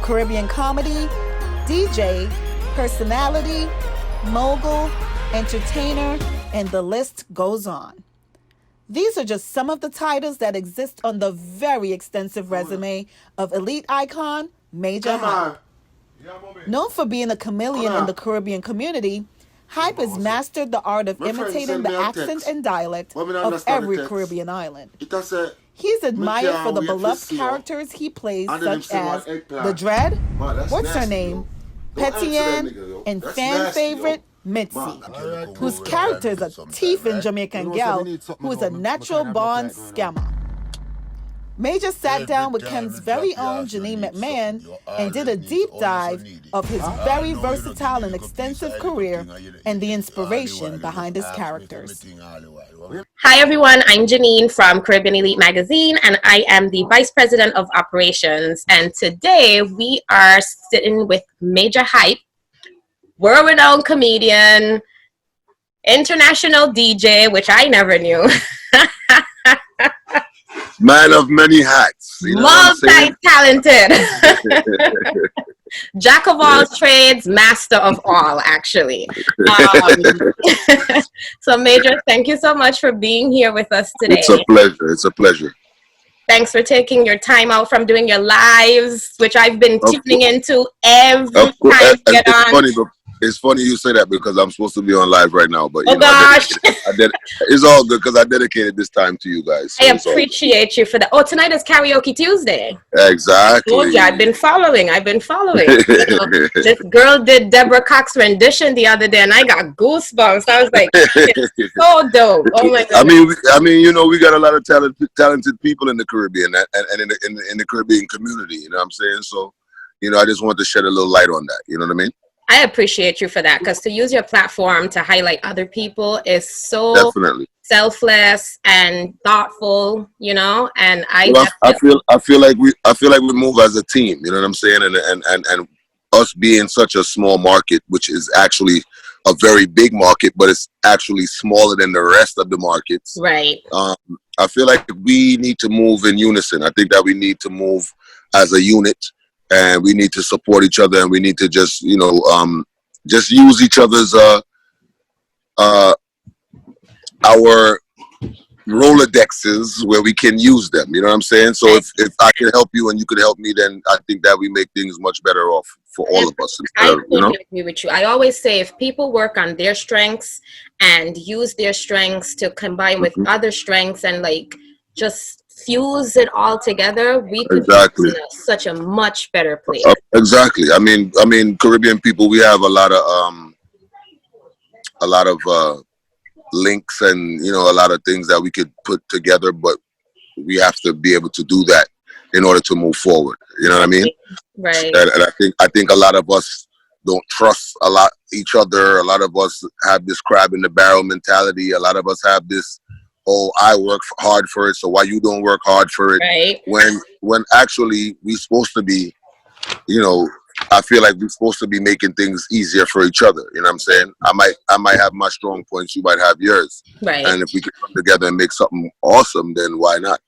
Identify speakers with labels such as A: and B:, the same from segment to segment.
A: Caribbean comedy, DJ, personality, mogul, entertainer, and the list goes on. These are just some of the titles that exist on the very extensive resume of elite icon Majah Hype. Known for being a chameleon in the Caribbean community, Hype has mastered the art of imitating the accent and dialect of every Caribbean island. He's admired for the beloved characters he plays, such as the Dread, what's her name, Petienne, and fan favorite Mitzi, whose character is a thieving Jamaican gal who is a natural born scammer. Majah sat down with Kem's very own Janine McMahon and did a deep dive of his very versatile and extensive career and the inspiration behind his characters.
B: Hi everyone, I'm Janine from Caribbean Elite Magazine, and I am the Vice President of Operations. And today we are sitting with Majah Hype, world-renowned comedian, international DJ, which I never knew.
C: Man of many hats. You know
B: multi-talented. Jack of all trades, master of all, actually. So Majah, thank you so much for being here with us today.
C: It's a pleasure. It's a pleasure.
B: Thanks for taking your time out from doing your lives, which I've been tuning into every time you get on.
C: It's funny you say that because I'm supposed to be on live right now, but
B: you know, gosh,
C: it's all good because I dedicated this time to you guys. So
B: I appreciate you for that. Oh, tonight is Karaoke Tuesday.
C: Exactly.
B: Oh yeah, I've been following. This girl did Deborah Cox's rendition the other day, and I got goosebumps. I was like, it's so dope. Oh my god.
C: I mean, you know, we got a lot of talented people in the Caribbean and in the Caribbean community. You know what I'm saying? So, you know, I just want to shed a little light on that. You know what I mean?
B: I appreciate you for that, because to use your platform to highlight other people is so
C: definitely
B: selfless and thoughtful, you know. And I
C: feel like we move as a team, you know what I'm saying, and us being such a small market, which is actually a very big market, but it's actually smaller than the rest of the markets.
B: Right.
C: I feel like we need to move in unison. I think that we need to move as a unit. And we need to support each other, and we need to just, you know, just use each other's our Rolodexes where we can use them. You know what I'm saying? So if I can help you and you can help me, then I think that we make things much better off for all of us.
B: I totally agree with you. I always say if people work on their strengths and use their strengths to combine with other strengths and like just fuse it all together, we could be in such a much better place.
C: Exactly. I mean, Caribbean people, we have a lot of links and, you know, a lot of things that we could put together, but we have to be able to do that in order to move forward. You know what I mean?
B: Right.
C: And I think a lot of us don't trust each other. A lot of us have this crab in the barrel mentality. A lot of us have this, oh, I work hard for it, so why you don't work hard for it?
B: Right.
C: When actually we're supposed to be, you know, I feel like we're supposed to be making things easier for each other. You know what I'm saying? I might have my strong points, you might have yours.
B: Right.
C: And if we can come together and make something awesome, then why not?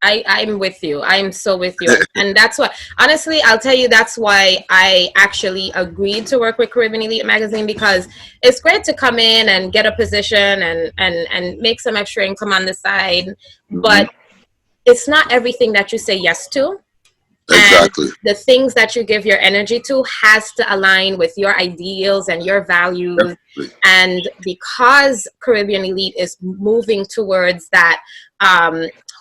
B: I'm with you. I'm so with you. And that's what, honestly, I'll tell you, that's why I actually agreed to work with Caribbean Elite Magazine, because it's great to come in and get a position and make some extra income on the side. Mm-hmm. But it's not everything that you say yes to.
C: Exactly.
B: And the things that you give your energy to has to align with your ideals and your values.
C: Definitely.
B: And because Caribbean Elite is moving towards that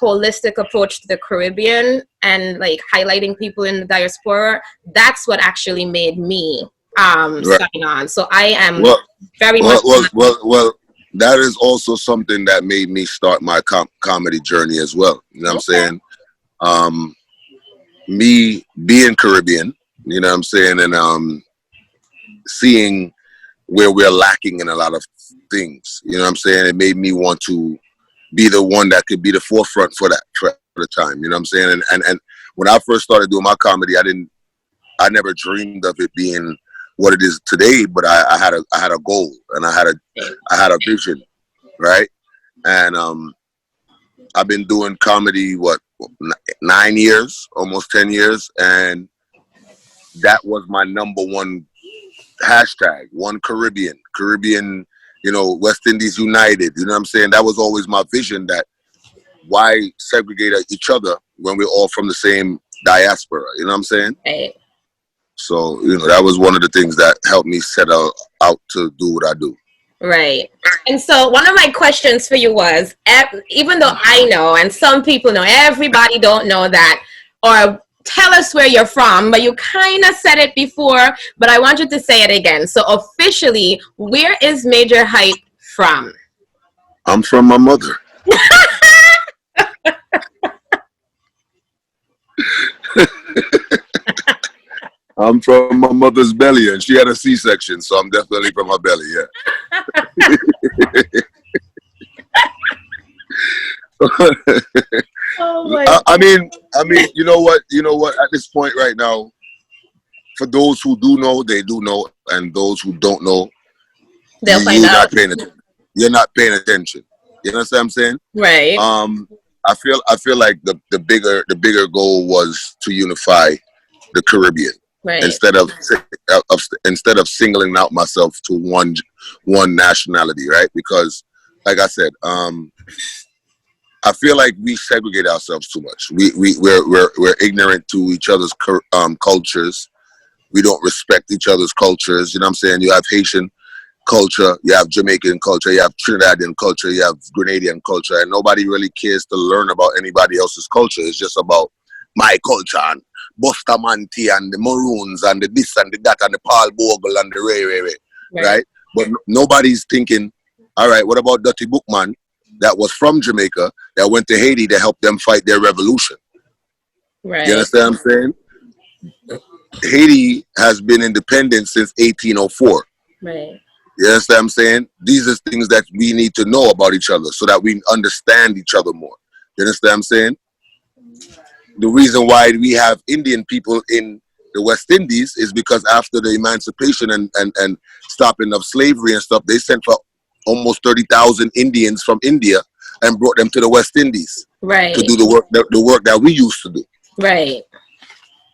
B: holistic approach to the Caribbean and like highlighting people in the diaspora, that's what actually made me sign on. So I am very much
C: well, that is also something that made me start my comedy journey as well. You know what I'm saying? Me being Caribbean, you know what I'm saying, and seeing where we're lacking in a lot of things, you know what I'm saying, it made me want to be the one that could be the forefront for that for the time, you know what I'm saying, and when I first started doing my comedy, I never dreamed of it being what it is today, but I had a goal, and I had a vision, right? And I've been doing comedy 9 years, almost 10 years, and that was my number one hashtag. One Caribbean, West Indies United. You know what I'm saying? That was always my vision. That why segregate each other when we're all from the same diaspora? You know what I'm saying?
B: Right.
C: So that was one of the things that helped me set out to do what I do.
B: Right. And so one of my questions for you was, even though I know, and some people know, everybody don't know that, or tell us where you're from, but you kind of said it before, but I want you to say it again. So officially, where is Majah Hype from?
C: I'm from my mother. I'm from my mother's belly, and she had a C-section, so I'm definitely from her belly. Yeah.
B: Oh my
C: I mean, you know what? At this point right now, for those who do know, they do know, and those who don't know,
B: they'll find out.
C: You're not paying attention. You know what I'm saying?
B: Right.
C: I feel like the bigger goal was to unify the Caribbean.
B: Right.
C: Instead of singling out myself to one nationality, right? Because, like I said, I feel like we segregate ourselves too much. We're ignorant to each other's cultures. We don't respect each other's cultures. You know what I'm saying? You have Haitian culture, you have Jamaican culture, you have Trinidadian culture, you have Grenadian culture, and nobody really cares to learn about anybody else's culture. It's just about my culture and Bustamante and the Maroons and the this and the that and the Paul Bogle and the Ray, right? But nobody's thinking, all right, what about Dutty Bookman that was from Jamaica that went to Haiti to help them fight their revolution?
B: Right.
C: You understand what I'm saying? Haiti has been independent since 1804.
B: Right.
C: You understand what I'm saying? These are things that we need to know about each other so that we understand each other more. You understand what I'm saying? The reason why we have Indian people in the West Indies is because after the emancipation and stopping of slavery and stuff, they sent for almost 30,000 Indians from India and brought them to the West Indies,
B: right,
C: to do the work that we used to do.
B: Right.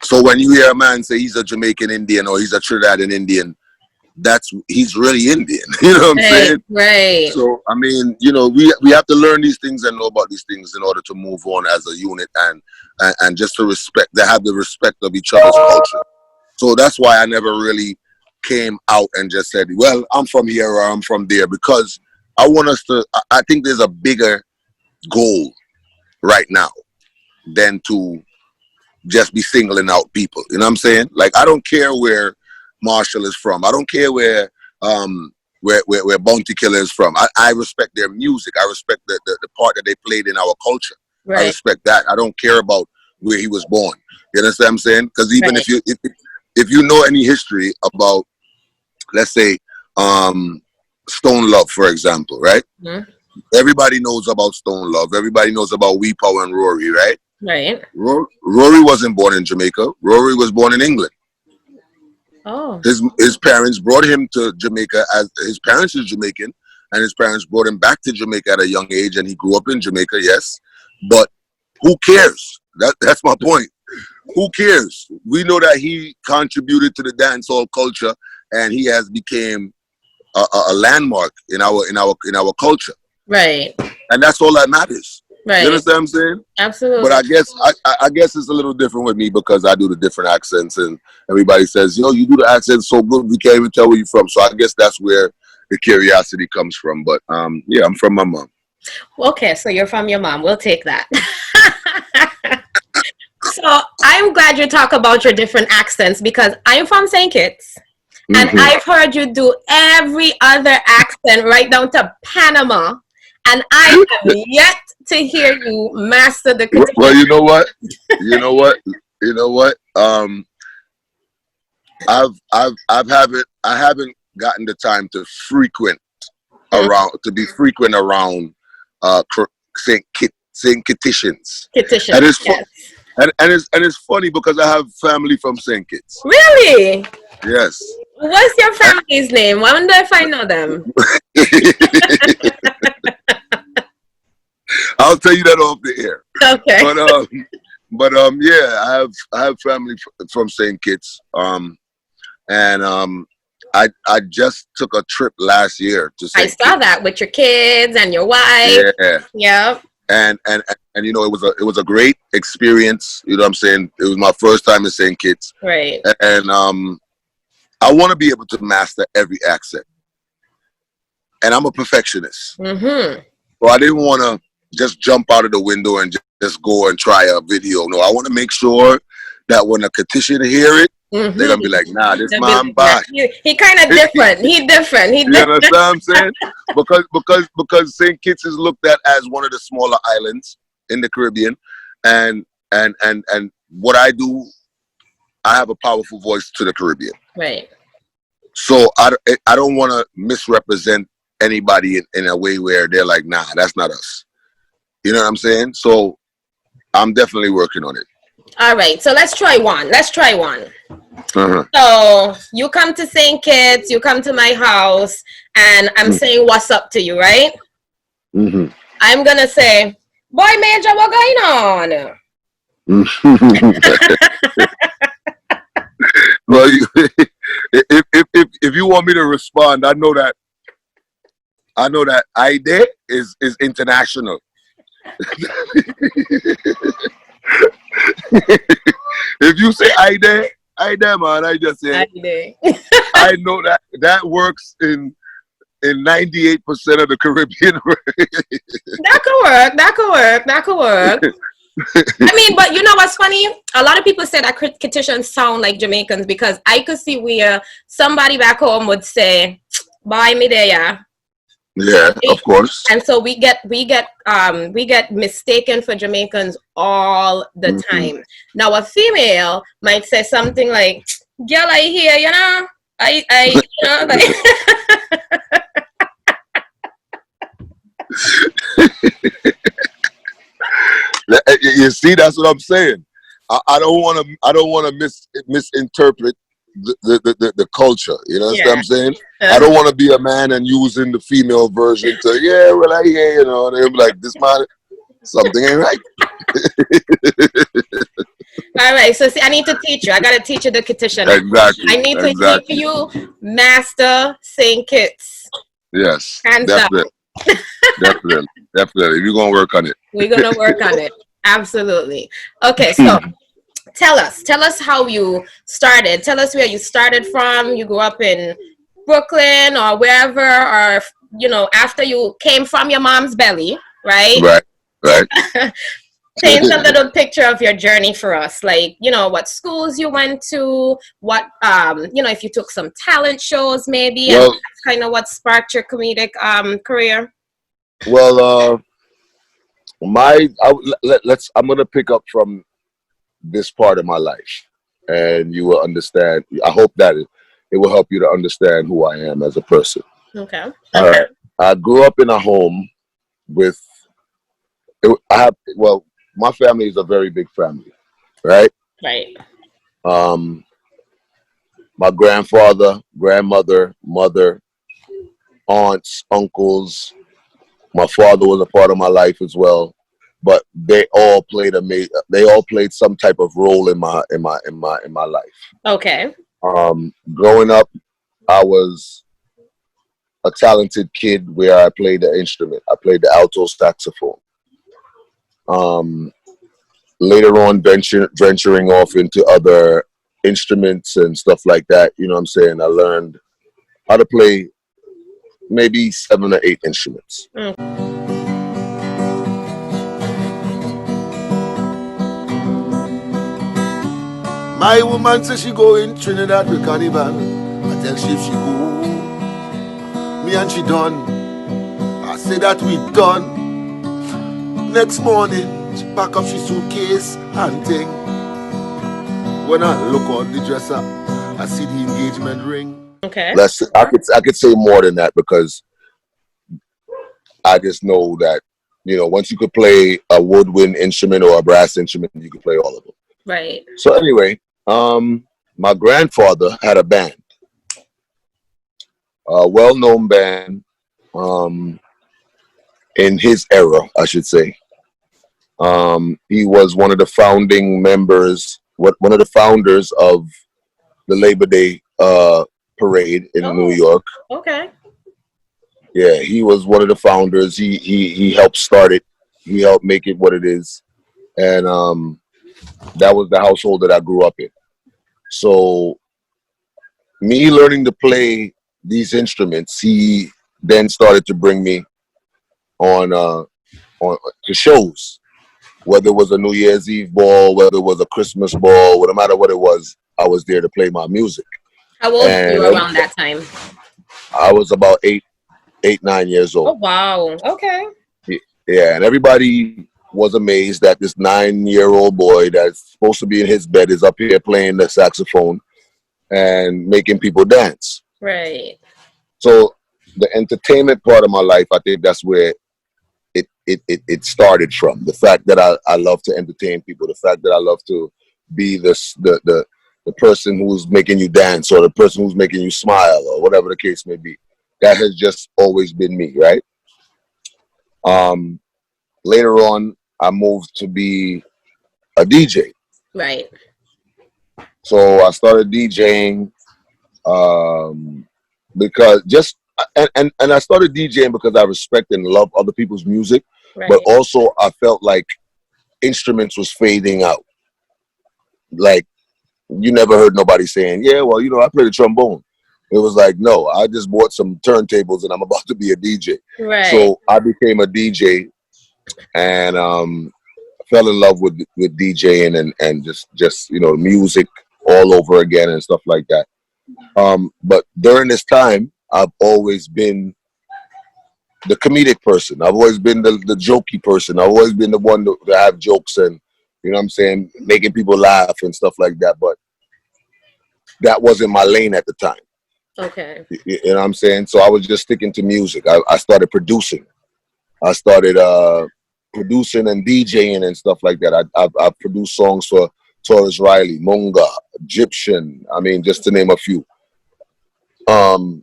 C: So when you hear a man say he's a Jamaican Indian or he's a Trinidadian Indian, he's really Indian. You know what I'm saying?
B: Right.
C: So I mean, we have to learn these things and know about these things in order to move on as a unit and just to have the respect of each other's culture. So that's why I never really came out and just said, well, I'm from here or I'm from there, because I think there's a bigger goal right now than to just be singling out people. You know what I'm saying? Like, I don't care where Marshall is from. I don't care where Bounty Killer is from. I respect their music. I respect the part that they played in our culture. Right. I respect that. I don't care about where he was born. You understand what I'm saying? Because even if you know any history about, let's say, Stone Love, for example, right? Mm-hmm. Everybody knows about Stone Love. Everybody knows about Wee Power and Rory, right?
B: Right.
C: Rory wasn't born in Jamaica. Rory was born in England.
B: Oh.
C: His parents brought him to Jamaica, as his parents is Jamaican, and his parents brought him back to Jamaica at a young age, and he grew up in Jamaica, yes. But who cares? That's my point. Who cares? We know that he contributed to the dancehall culture, and he has became a landmark in our culture. Right. And that's all that matters. Right. You understand what I'm saying?
B: Absolutely.
C: But I guess it's a little different with me because I do the different accents, and everybody says, you do the accents so good we can't even tell where you're from. So I guess that's where the curiosity comes from. But yeah, I'm from my mom.
B: Okay, so you're from your mom. We'll take that. So I'm glad you talk about your different accents, because I'm from St. Kitts. And mm-hmm. I've heard you do every other accent right down to Panama. And I have yet to hear you master the Kittian.
C: Well, you know what? I haven't gotten the time to be frequent around St. Kittitians.
B: And it's yes.
C: And it's funny because I have family from St. Kitts.
B: Really?
C: Yes.
B: What's your family's name? I wonder if I know them.
C: I'll tell you that off the air.
B: Okay.
C: Yeah, I have family from St. Kitts. I just took a trip last year to
B: I
C: St.
B: saw
C: Kitts.
B: that with your kids and your wife.
C: Yeah.
B: Yep.
C: And you know, it was a great experience. You know what I'm saying? It was my first time in St. Kitts.
B: Right.
C: And I want to be able to master every accent. And I'm a perfectionist.
B: Mm-hmm.
C: So I didn't want to just jump out of the window and just go and try a video. No, I want to make sure that when a Katisha hear it,
B: Mm-hmm.
C: they're going to be like, nah, this man bad.
B: He kind of different. He different. He
C: You
B: different.
C: understand what I'm saying? Because St. Kitts is looked at as one of the smaller islands in the Caribbean. And what I do, I have a powerful voice to the Caribbean.
B: Right.
C: So I don't want to misrepresent anybody in a way where they're like, nah, that's not us. You know what I'm saying? So I'm definitely working on it.
B: All right. So let's try one.
C: Uh-huh.
B: So you come to St. Kitts, you come to my house, and I'm saying what's up to you, right?
C: Mm-hmm.
B: I'm going to say, boy, Majah, what going on?
C: Well, if you want me to respond, I know that Ide is international. If you say Ide, man, I just say
B: Ide.
C: I know that works in 98% of the Caribbean.
B: That could work. I mean, but you know what's funny? A lot of people say that Kitishans sound like Jamaicans because I could see where somebody back home would say, "Buy me there."
C: Yeah, of course.
B: And so we get mistaken for Jamaicans all the time. Now a female might say something like, "Girl, I hear, you know, I you know, like."
C: You see, that's what I'm saying. I don't want to misinterpret the culture. You know what I'm saying? I don't want to be a man and using the female version to I hear, you know, and they're like, this man, something ain't right.
B: All right, so see, I need to teach you. I gotta teach you the Kitishan.
C: Exactly.
B: I need to teach you Master St. Kitts.
C: Yes,
B: Hands
C: definitely. Definitely. We're gonna work on it.
B: We're gonna work on it. Absolutely. Okay, so tell us how you started. Tell us where you started from. You grew up in Brooklyn or wherever, or you know, after you came from your mom's belly, right?
C: Right.
B: Paint a little picture of your journey for us, like, you know, what schools you went to, what you know, if you took some talent shows maybe, and that's kind of what sparked your comedic career.
C: Well, I'm gonna pick up from this part of my life, and you will understand. I hope that it will help you to understand who I am as a person.
B: Okay.
C: All right. I grew up in a home with. My family is a very big family, right?
B: Right.
C: My grandfather, grandmother, mother, aunts, uncles. My father was a part of my life as well, but they all played some type of role in my life.
B: Okay.
C: Growing up, I was a talented kid where I played the instrument. I played the alto saxophone. Later on, venturing off into other instruments and stuff like that. You know what I'm saying? I learned how to play maybe 7 or 8 instruments.
D: My woman says she go in Trinidad with carnival. I tell she if she go, me and she done. I say that we done. Next morning, she pack up she suitcase and thing. When I look on the dresser, I see the engagement ring.
B: Okay.
C: I could say more than that, because I just know that, you know, once you could play a woodwind instrument or a brass instrument, you could play all of them.
B: Right.
C: So anyway, my grandfather had a band, a well-known band. in his era, I should say. He was one of the founding members, one of the founders of the Labor Day parade in New
B: Oh,
C: York.
B: okay.
C: Yeah, he was one of the founders. He helped start it. He helped make it what it is, and that was the household that I grew up in. So me learning to play these instruments, he then started to bring me on to shows, whether it was a New Year's Eve ball, whether it was a Christmas ball, no matter what it was, I was there to play my music.
B: How old were you
C: And
B: around that time?
C: I was about 9 years
B: Oh,
C: old.
B: wow. Okay.
C: Yeah, and everybody was amazed that this 9-year-old boy that's supposed to be in his bed is up here playing the saxophone and making people dance.
B: Right.
C: So the entertainment part of my life, I think that's where it started from. The fact that I love to entertain people, the fact that I love to be the person who's making you dance or the person who's making you smile or whatever the case may be. That has just always been me, right? Later on, I moved to be a DJ.
B: Right.
C: So I started DJing because just and I started DJing because I respect and love other people's music, but
B: Right.
C: also I felt like instruments was fading out. Like you never heard nobody saying, "Yeah, well, I play the trombone." It was like, no, I just bought some turntables and I'm about to be a DJ.
B: Right.
C: So I became a DJ and fell in love with DJing and just music all over again and stuff like that. But during this time, I've always been the comedic person. I've always been the jokey person. I've always been the one to have jokes and what I'm saying, making people laugh and stuff like that. But that wasn't my lane at the time.
B: Okay.
C: You know what I'm saying? So I was just sticking to music. I started producing. I started producing and DJing and stuff like that. I've produced songs for Taurus Riley, Munga, Egyptian. I mean, just to name a few. I've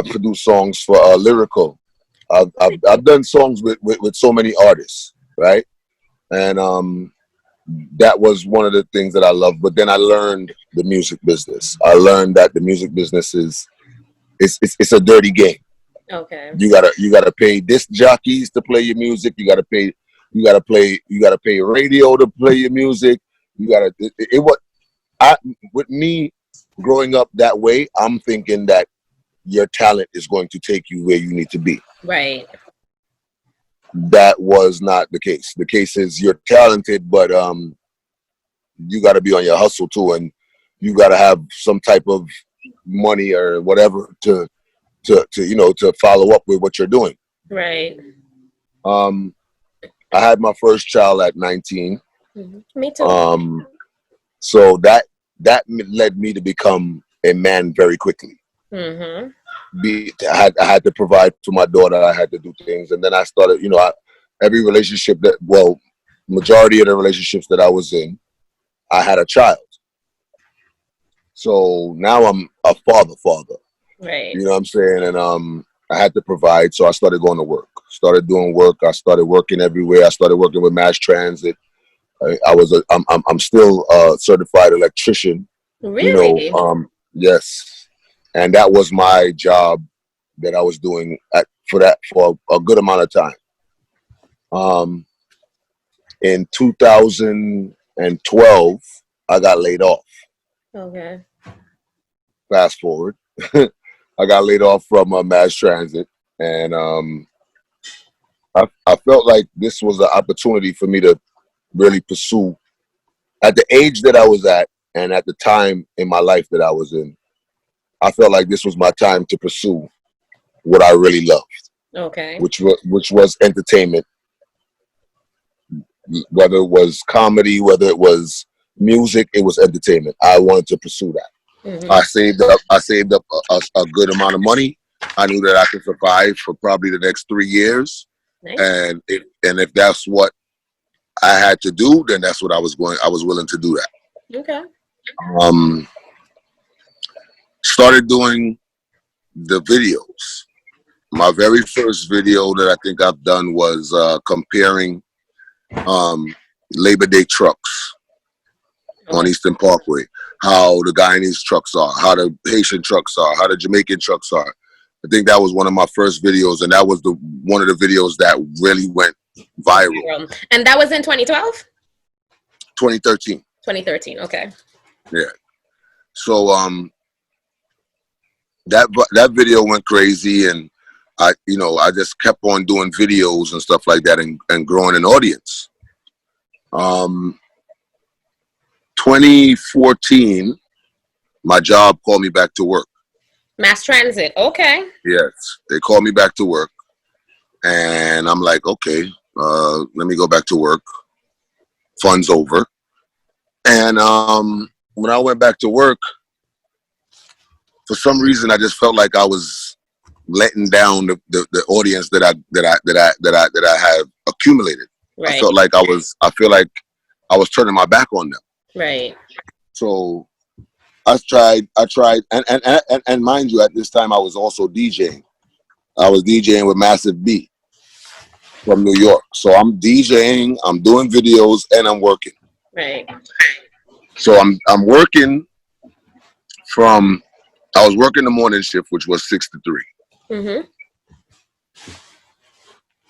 C: produced songs for Lyrical. I've done songs with so many artists, right? And that was one of the things that I loved. But then I learned the music business. I learned that the music business is it's a dirty game.
B: Okay.
C: You gotta pay disc jockeys to play your music. You gotta pay radio to play your music. With me growing up that way, I'm thinking that your talent is going to take you where you need to be.
B: Right.
C: That was not the case. The case is you're talented, but you got to be on your hustle too, and you got to have some type of money or whatever to follow up with what you're doing.
B: Right.
C: I had my first child at 19.
B: Mm-hmm. Me too.
C: So that led me to become a man very quickly.
B: Mm-hmm.
C: I had to provide for my daughter. I had to do things, and then I started. Every relationship majority of the relationships that I was in, I had a child. So now I'm a father.
B: Right.
C: You know what I'm saying? And I had to provide, so I started going to work. Started doing work. I started working everywhere. I started working with mass transit. I'm still a certified electrician.
B: Really?
C: Yes, and that was my job that I was doing for a good amount of time. In 2012, I got laid off.
B: Okay.
C: Fast forward, I got laid off from mass transit, and I felt like this was an opportunity for me to really pursue at the age that I was at and at the time in my life that I was in. I felt like this was my time to pursue what I really loved,
B: Okay.
C: which was entertainment, whether it was comedy, whether it was music, it was entertainment. I wanted to pursue that.
B: Mm-hmm.
C: I saved up a good amount of money. I knew that I could survive for probably the next 3 years.
B: Nice.
C: And if that's what I had to do, then that's what I was willing to do that.
B: Okay.
C: Started doing the videos. my very first video that I think I've done was comparing Labor Day trucks on Eastern Parkway. How the Guyanese trucks are, how the Haitian trucks are, how the Jamaican trucks are. I think that was one of my first videos, and that was one of the videos that really went viral.
B: And that was in 2012?
C: 2013.
B: 2013, okay.
C: Yeah. So that video went crazy, and I just kept on doing videos and stuff like that, and growing an audience. 2014, my job called me back to work.
B: Mass transit, okay.
C: Yes, they called me back to work, and I'm like, okay, let me go back to work. Fun's over. And when I went back to work, for some reason, I just felt like I was letting down the audience that I have accumulated.
B: Right.
C: I feel like I was turning my back on them.
B: Right.
C: So I tried, and mind you, at this time I was also DJing. I was DJing with Massive B from New York. So I'm DJing, I'm doing videos, and I'm working.
B: Right.
C: So I'm working I was working the morning shift, which was 6 to 3.
B: Mm-hmm.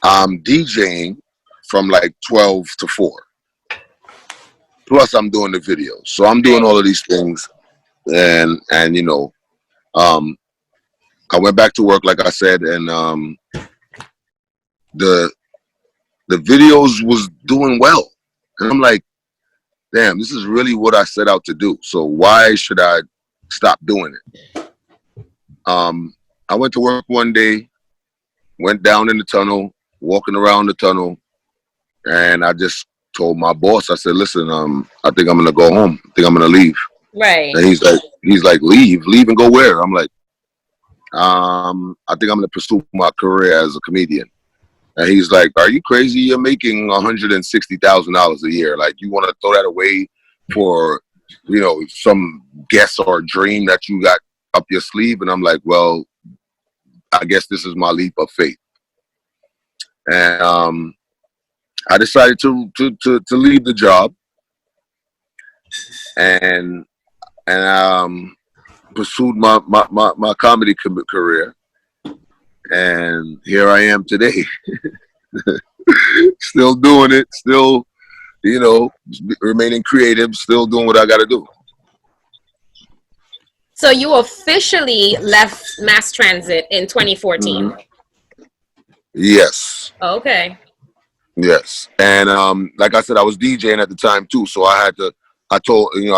C: I'm DJing from like 12 to 4. Plus I'm doing the videos. So I'm doing all of these things, and I went back to work, like I said, and the videos was doing well. And I'm like, damn, this is really what I set out to do. So why should I stop doing it? I went to work one day, went down in the tunnel, walking around the tunnel, and I just told my boss, I said, listen, I think I'm gonna go home. I think I'm gonna leave.
B: Right.
C: And he's like, leave and go where? I'm like, I think I'm gonna pursue my career as a comedian. And he's like, are you crazy? You're making $160,000 a year. Like, you want to throw that away for, some guess or dream that you got up your sleeve? And I'm like, well, I guess this is my leap of faith. And I decided to leave the job and pursued my comedy career. And here I am today, still doing it, still, remaining creative, still doing what I got to do.
B: So you officially left mass transit in 2014?
C: Mm-hmm. Yes.
B: Okay.
C: Yes. And like I said, I was DJing at the time too. So I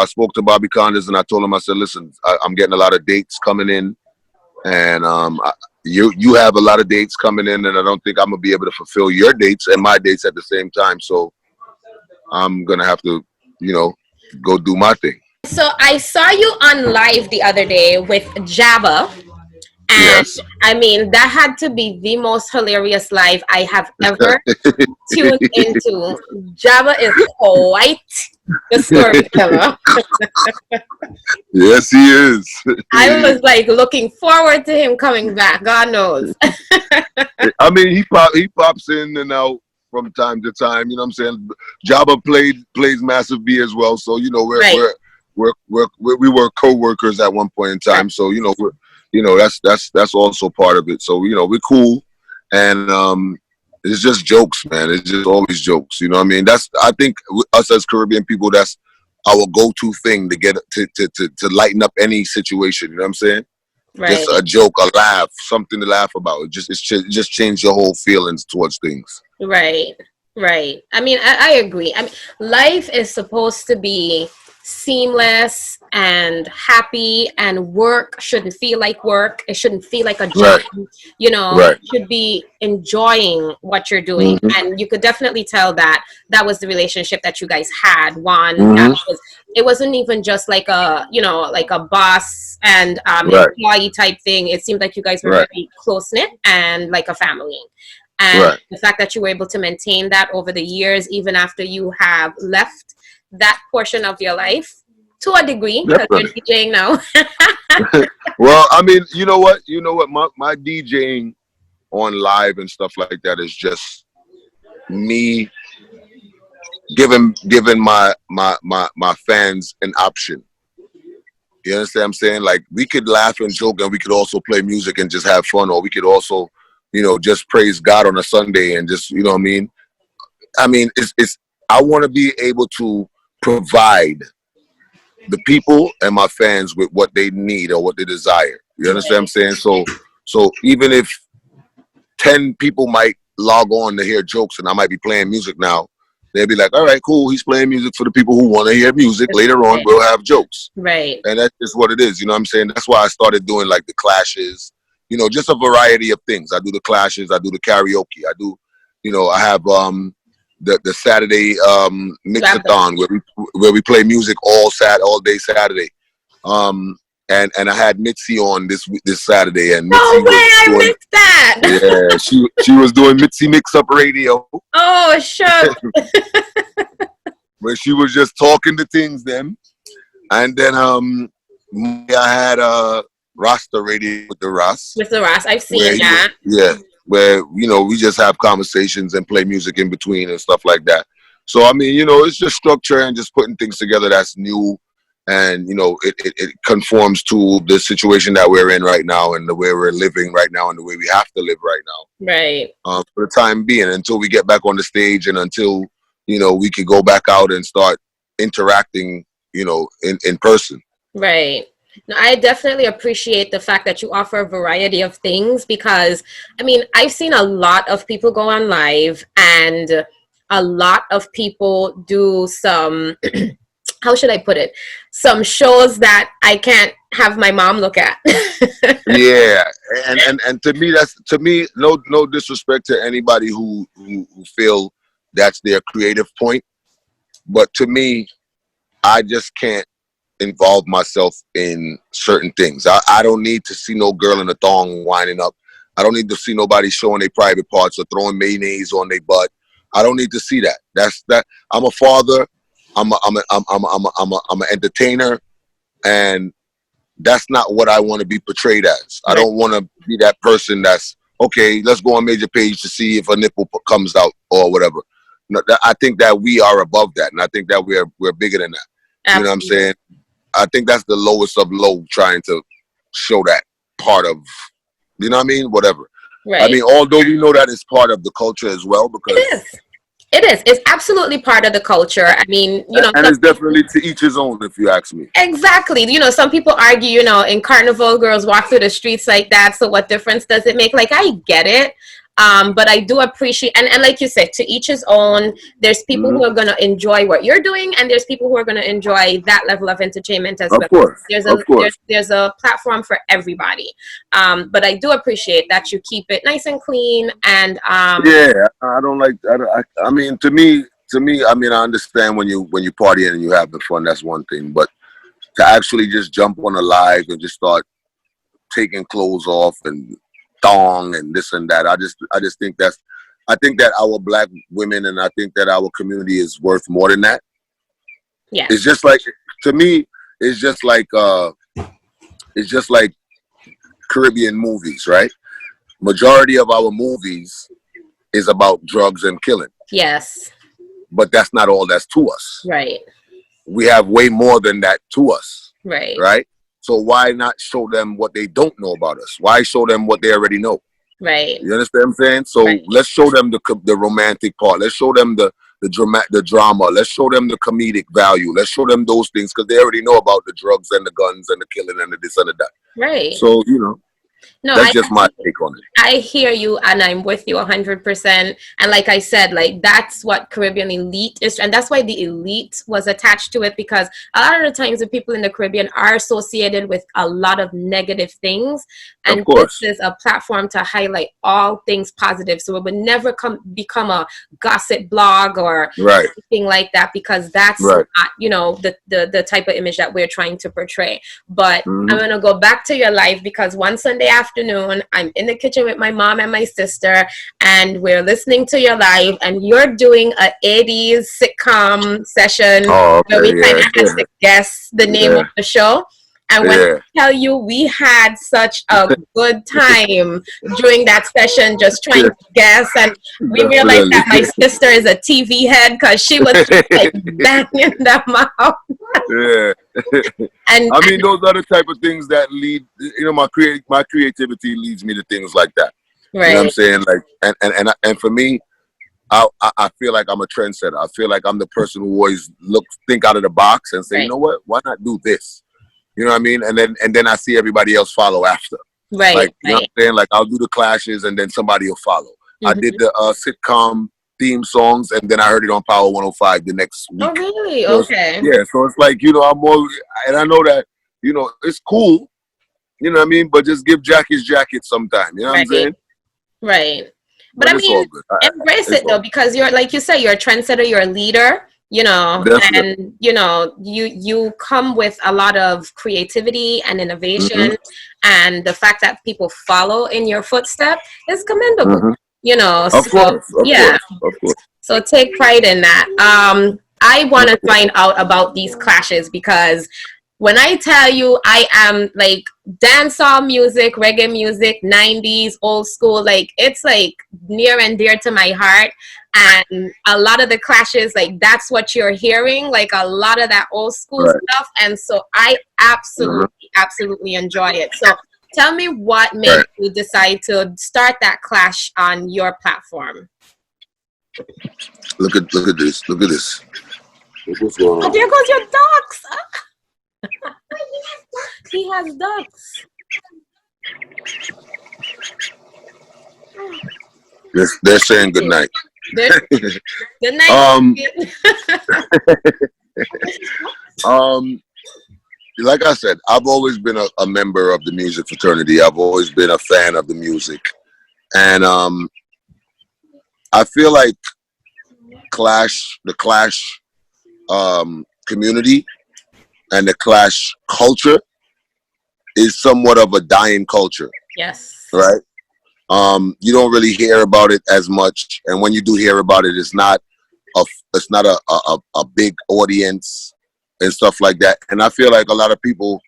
C: spoke to Bobby Condas, and I told him, I said, listen, I'm getting a lot of dates coming in, and you have a lot of dates coming in, and I don't think I'm gonna be able to fulfill your dates and my dates at the same time. So I'm gonna have to, go do my thing.
B: So I saw you on live the other day with Jabba. And
C: yes.
B: I mean, that had to be the most hilarious live I have ever tuned into. Jabba is quite the storyteller.
C: Yes, he is.
B: I was like looking forward to him coming back. God knows.
C: I mean, he pops in and out from time to time. You know what I'm saying? Jabba plays Massive B as well. So we were co-workers at one point in time. So that's also part of it. So we're cool, and it's just jokes, man. It's just always jokes. You know what I mean? I think us as Caribbean people, that's our go-to thing to get to lighten up any situation. You know what I'm saying? Right. Just a joke, a laugh, something to laugh about. It just change your whole feelings towards things.
B: Right. I mean, I agree. I mean, life is supposed to be seamless and happy, and work shouldn't feel like work. It shouldn't feel like a job. Right. You should be enjoying what you're doing. Mm-hmm. And you could definitely tell that was the relationship that you guys had. One, mm-hmm. It wasn't even just like a boss and employee type thing. It seemed like you guys were very close knit and like a family. And the fact that you were able to maintain that over the years, even after you have left that portion of your life to a degree, because you're DJing now.
C: Well, I mean, you know what? My DJing on live and stuff like that is just me giving my fans an option. You understand what I'm saying? Like, we could laugh and joke, and we could also play music and just have fun, or we could also, just praise God on a Sunday and just, you know what I mean? I mean, it's I want to be able to provide the people and my fans with what they need or what they desire. You understand what I'm saying? So even if 10 people might log on to hear jokes and I might be playing music now, they'll be like, all right, cool. He's playing music for the people who want to hear music. Later on, we'll have jokes.
B: Right.
C: And that's just what it is. You know what I'm saying? That's why I started doing like the clashes, just a variety of things. I do the clashes. I do the karaoke. I do, I have the Saturday mixathon where we play music all day Saturday. And I had Mitzi on this Saturday, and Mitzi
B: I missed that.
C: Yeah, she was doing Mitzi Mix Up Radio.
B: Oh, sure.
C: Where she was just talking to things then, and then I had Rasta Radio with the Ras.
B: With the Ras, I've seen that.
C: Where we just have conversations and play music in between and stuff like that. So I mean, it's just structure and just putting things together that's new. And, it conforms to the situation that we're in right now and the way we're living right now and the way we have to live right now.
B: Right.
C: For the time being, until we get back on the stage and until, we can go back out and start interacting, in person.
B: Right. Now, I definitely appreciate the fact that you offer a variety of things because, I mean, I've seen a lot of people go on live and a lot of people do some... how should I put it? Some shows that I can't have my mom look at.
C: Yeah, and to me, no disrespect to anybody who feel that's their creative point, but to me, I just can't involve myself in certain things. I don't need to see no girl in a thong winding up. I don't need to see nobody showing their private parts or throwing mayonnaise on their butt. I don't need to see that. That's that. I'm a father. I'm an entertainer, and that's not what I want to be portrayed as. I don't want to be that person that's okay. Let's go on Major Page to see if a nipple comes out or whatever. No, I think that we are above that, and I think that we're bigger than that. Absolutely. You know what I'm saying? I think that's the lowest of low, trying to show that part of, you know what I mean? Whatever. Right. I mean, although we know that it's part of the culture as well, because
B: it is. It is. It's absolutely part of the culture. I mean,
C: and it's definitely to each his own, if you ask me.
B: Exactly. Some people argue, in Carnival, girls walk through the streets like that. So what difference does it make? Like, I get it. But I do appreciate, and like you said, to each his own. There's people who are going to enjoy what you're doing, and there's people who are going to enjoy that level of entertainment as well.
C: Of course.
B: There's a platform for everybody. But I do appreciate that you keep it nice and clean. And
C: yeah, I don't like. I mean, to me, I mean, I understand when you partying and you having fun. That's one thing, but to actually just jump on a live and just start taking clothes off and thong and this and that. I just think I think that our black women and I think that our community is worth more than that.
B: Yeah.
C: It's just like, to me, it's just like Caribbean movies, right? Majority of our movies is about drugs and killing.
B: Yes.
C: But that's not all that's to us.
B: Right.
C: We have way more than that to us.
B: Right.
C: Right? So why not show them what they don't know about us? Why show them what they already know?
B: Right.
C: You understand what I'm saying? So let's show them the romantic part. Let's show them the drama. Let's show them the comedic value. Let's show them those things because they already know about the drugs and the guns and the killing and the this and the that.
B: Right.
C: So,
B: no,
C: that's just my take on it.
B: I hear you, and I'm with you 100%. And like I said, like that's what Caribbean Elite is, and that's why the Elite was attached to it, because a lot of the times the people in the Caribbean are associated with a lot of negative things, and this is a platform to highlight all things positive. So it would never become a gossip blog or anything like that, because that's not, the type of image that we're trying to portray. But I'm gonna go back to your life, because one Sunday afternoon, I'm in the kitchen with my mom and my sister, and we're listening to your live, and you're doing a 80s sitcom session where we kind of have to guess the name of the show. And when I tell you, we had such a good time during that session, just trying to guess. And we realized that my sister is a TV head because she was just like banging them out.
C: And I mean, those are the type of things that lead, you know, my creativity leads me to things like that.
B: Right.
C: You know what I'm saying? Like, and for me, I feel like I'm a trendsetter. I feel like I'm the person who always think out of the box and say, you know what, why not do this? You know what I mean? And then I see everybody else follow after.
B: Right.
C: Like, you know what I'm saying? Like, I'll do the clashes and then somebody will follow. I did the sitcom theme songs and then I heard it on Power 105 the next week.
B: Oh, really?
C: So
B: okay.
C: Yeah. So it's like, you know, I'm more, and I know that, you know, it's cool. You know what I mean? But just give Jack his jacket sometime. You know what I'm saying?
B: Right. But I mean, embrace it though, because you're, like you said, you're a trendsetter, you're a leader, you know, and you know, you come with a lot of creativity and innovation, and the fact that people follow in your footstep is commendable. You know,
C: of course.
B: So take pride in that. I want to find out about these clashes because when I tell you I am like dancehall music, reggae music, 90s, old school, like it's like near and dear to my heart. And a lot of the clashes, like that's what you're hearing, like a lot of that old school stuff. And so I absolutely enjoy it. So tell me what made you decide to start that clash on your platform.
C: Look at this. Look what's going on.
B: Oh, there goes your ducks. He has ducks.
C: They're saying good night.
B: Good night.
C: Like I said, I've always been a member of the music fraternity. I've always been a fan of the music, and I feel like the Clash community and the Clash culture is somewhat of a dying culture.
B: Yes.
C: Right? You don't really hear about it as much, and when you do hear about it, it's not a big audience and stuff like that. And I feel like a lot of people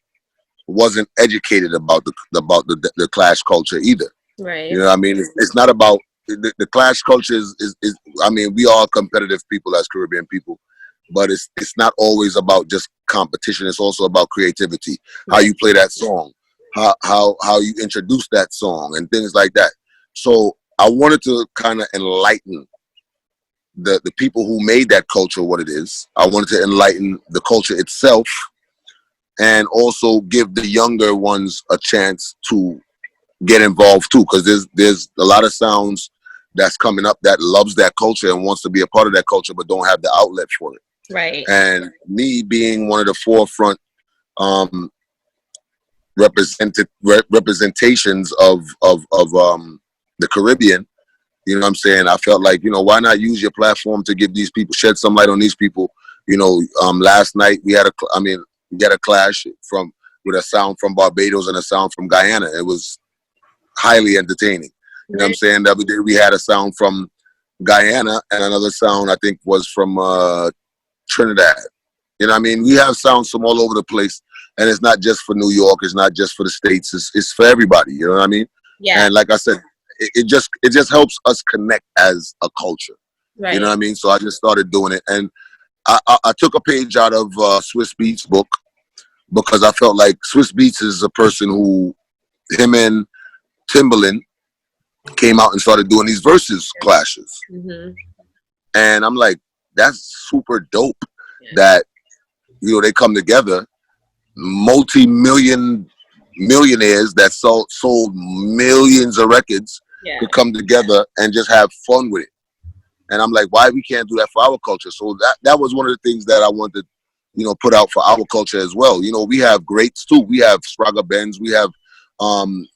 C: wasn't educated about the Clash culture either.
B: Right.
C: You know what I mean? It's not about the Clash culture is I mean, we are competitive people as Caribbean people, but it's not always about just competition. It's also about creativity. How you play that song, how you introduce that song, and things like that. So I wanted to kind of enlighten the people who made that culture what it is. I wanted to enlighten the culture itself, and also give the younger ones a chance to get involved too, because there's a lot of sounds that's coming up that loves that culture and wants to be a part of that culture, but don't have the outlet for it.
B: Right.
C: And me being one of the forefront representations of the Caribbean, you know what I'm saying? I felt like, you know, why not use your platform to give these people, shed some light on these people? You know, last night we had a clash with a sound from Barbados and a sound from Guyana. It was highly entertaining. You know what I'm saying? The other day we had a sound from Guyana and another sound I think was from Trinidad. You know what I mean? We have sounds from all over the place, and it's not just for New York. It's not just for the States. It's for everybody. You know what I mean?
B: Yeah.
C: And like I said, it just helps us connect as a culture.
B: Right.
C: You know what I mean? So I just started doing it, and I took a page out of Swiss Beats' book, because I felt like Swiss Beats is a person who, him and Timbaland came out and started doing these versus clashes. And I'm like, that's super dope that, you know, they come together, millionaires that sold millions of records to come together and just have fun with it. And I'm like, why we can't do that for our culture? So that was one of the things that I wanted, you know, put out for our culture as well. You know, we have greats too. We have Spraga Benz, we have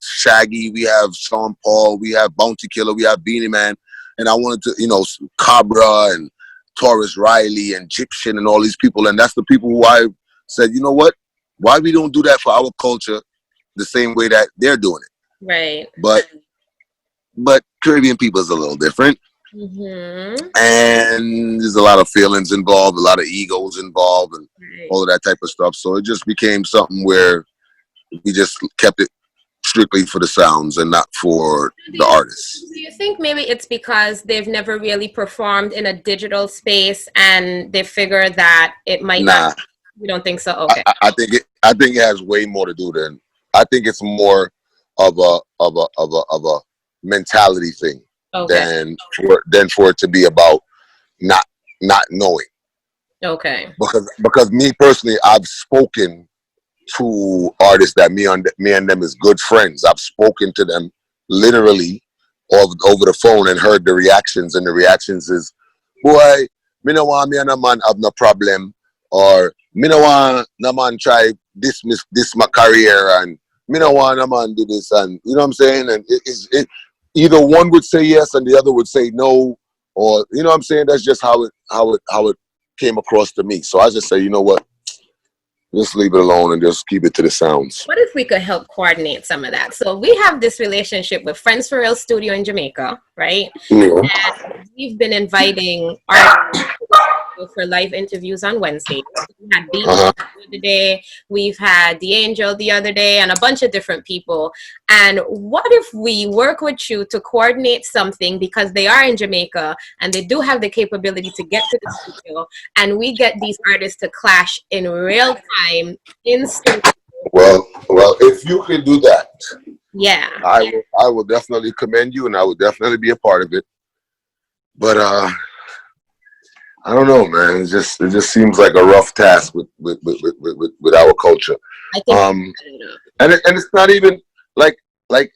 C: Shaggy, we have Sean Paul, we have Bounty Killer, we have Beanie Man, and I wanted to, you know, Cabra and Taurus Riley and Egyptian and all these people, and that's the people who I said, you know what, why we don't do that for our culture the same way that they're doing it.
B: Right.
C: But Caribbean people is a little different. And there's a lot of feelings involved, a lot of egos involved, and all of that type of stuff. So it just became something where we just kept it strictly for the sounds and not for the artists.
B: Do you think maybe it's because they've never really performed in a digital space and they figure that it might not? You don't think so? Okay.
C: I think it has way more to do than. I think it's more of a mentality thing than for it to be about not knowing.
B: Okay.
C: Because me personally, I've spoken to artists that me and them is good friends. I've spoken to them literally over the phone and heard the reactions, and the reactions is, boy, me no want me and a man have no problem, or me no want no man try this my career, and me no want no man do this, and you know what I'm saying? And it either one would say yes and the other would say no, or you know what I'm saying? That's just how it came across to me. So I just say, you know what? Just leave it alone and just keep it to the sounds.
B: What if we could help coordinate some of that? So we have this relationship with Friends for Real Studio in Jamaica, right?
C: Yeah.
B: And we've been inviting artists for live interviews on Wednesday. We had Beat the other day, we've had The Angel the other day, and a bunch of different people. And what if we work with you to coordinate something, because they are in Jamaica and they do have the capability to get to the studio, and we get these artists to clash in real time in studio?
C: Well, if you could do that,
B: yeah,
C: I will definitely commend you, and I will definitely be a part of it. But I don't know, man. It just seems like a rough task with our culture.
B: I think
C: and it's not even like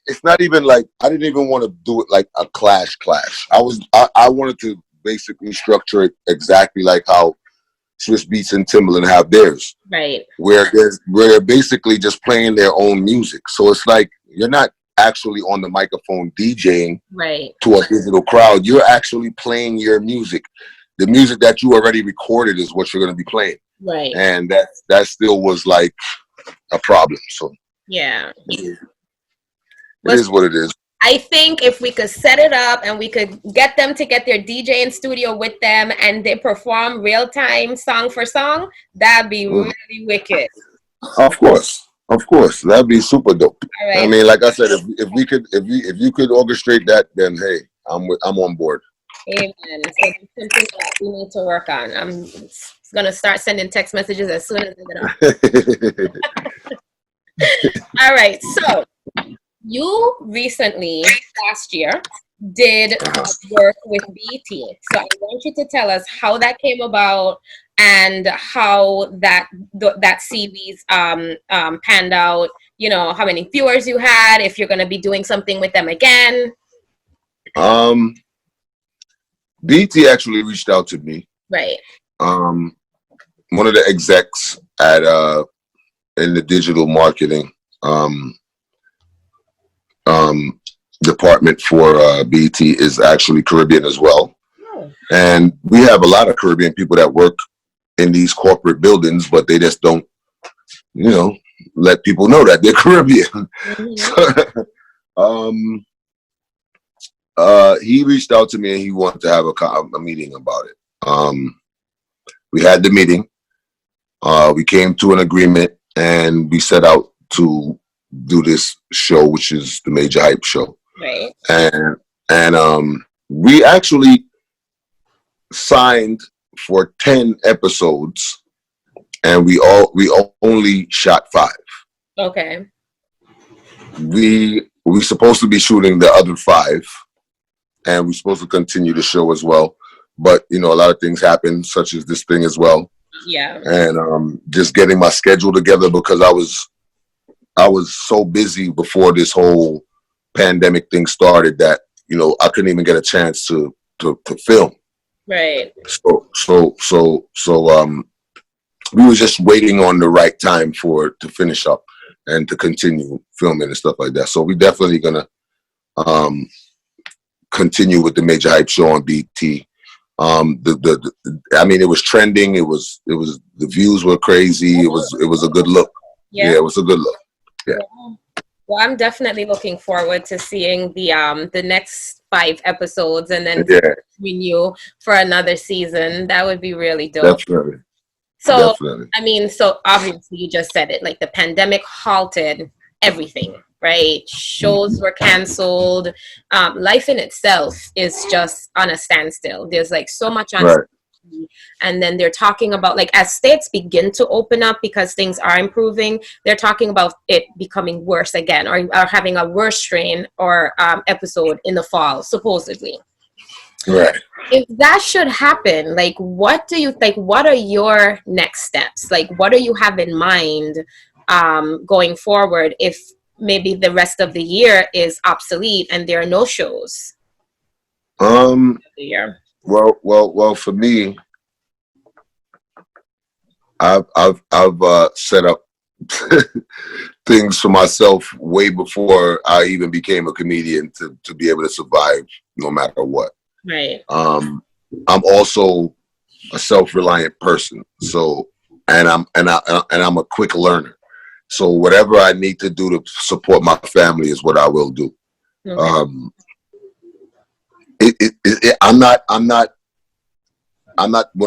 C: it's not even like I didn't even want to do it like a clash. I wanted to basically structure it exactly like how Swiss Beats and Timbaland have theirs,
B: right?
C: Where they're basically just playing their own music. So it's like you're not actually on the microphone DJing
B: right
C: to a digital crowd. You're actually playing your music. The music that you already recorded is what you're going to be playing.
B: Right.
C: And that still was like a problem. So
B: yeah,
C: it is what it is.
B: I think if we could set it up and we could get them to get their DJ in studio with them and they perform real time song for song, that'd be really wicked.
C: Of course, that'd be super dope.
B: All right.
C: I mean, like I said, if you could orchestrate that, then hey, I'm on board.
B: Amen. So that's something that we need to work on. I'm gonna start sending text messages as soon as I get off. All right. So you recently, last year, did work with BT. So I want you to tell us how that came about and how that series panned out. You know, how many viewers you had, if you're gonna be doing something with them again.
C: BT actually reached out to me.
B: Right.
C: One of the execs at in the digital marketing department for BT is actually Caribbean as well.
B: Oh.
C: And we have a lot of Caribbean people that work in these corporate buildings, but they just don't, let people know that they're Caribbean.
B: Mm-hmm.
C: He reached out to me and he wanted to have a meeting about it. We had the meeting. We came to an agreement and we set out to do this show, which is the Majah Hype Show.
B: Right.
C: And we actually signed for 10 episodes and we only shot 5.
B: Okay.
C: We supposed to be shooting the other 5. And we're supposed to continue the show as well. But, a lot of things happen, such as this thing as well.
B: Yeah.
C: And just getting my schedule together because I was so busy before this whole pandemic thing started that, I couldn't even get a chance to film.
B: Right.
C: So we were just waiting on the right time for it to finish up and to continue filming and stuff like that. So we definitely gonna continue with the Majah Hype Show on BT. I mean, it was trending. It was the views were crazy. It was a good look. Yeah, it was a good look. Yeah.
B: Well, I'm definitely looking forward to seeing the next 5 episodes and then renew for another season. That would be really dope.
C: Definitely.
B: So,
C: Definitely.
B: I mean, so obviously you just said it, like the pandemic halted everything, right? Shows were canceled. Life in itself is just on a standstill. There's like so much on.
C: Right.
B: And then they're talking about, like, as states begin to open up because things are improving, they're talking about it becoming worse again, or having a worse strain or episode in the fall, supposedly.
C: Right.
B: If that should happen, like, what do you think? What are your next steps? Like, what do you have in mind going forward if maybe the rest of the year is obsolete and there are no shows?
C: Um.
B: The year.
C: Well. For me, I've set up things for myself way before I even became a comedian to be able to survive no matter what.
B: Right.
C: I'm also a self-reliant person, so and I'm a quick learner. So whatever I need to do to support my family is what I will do.
B: Okay.
C: I'm not one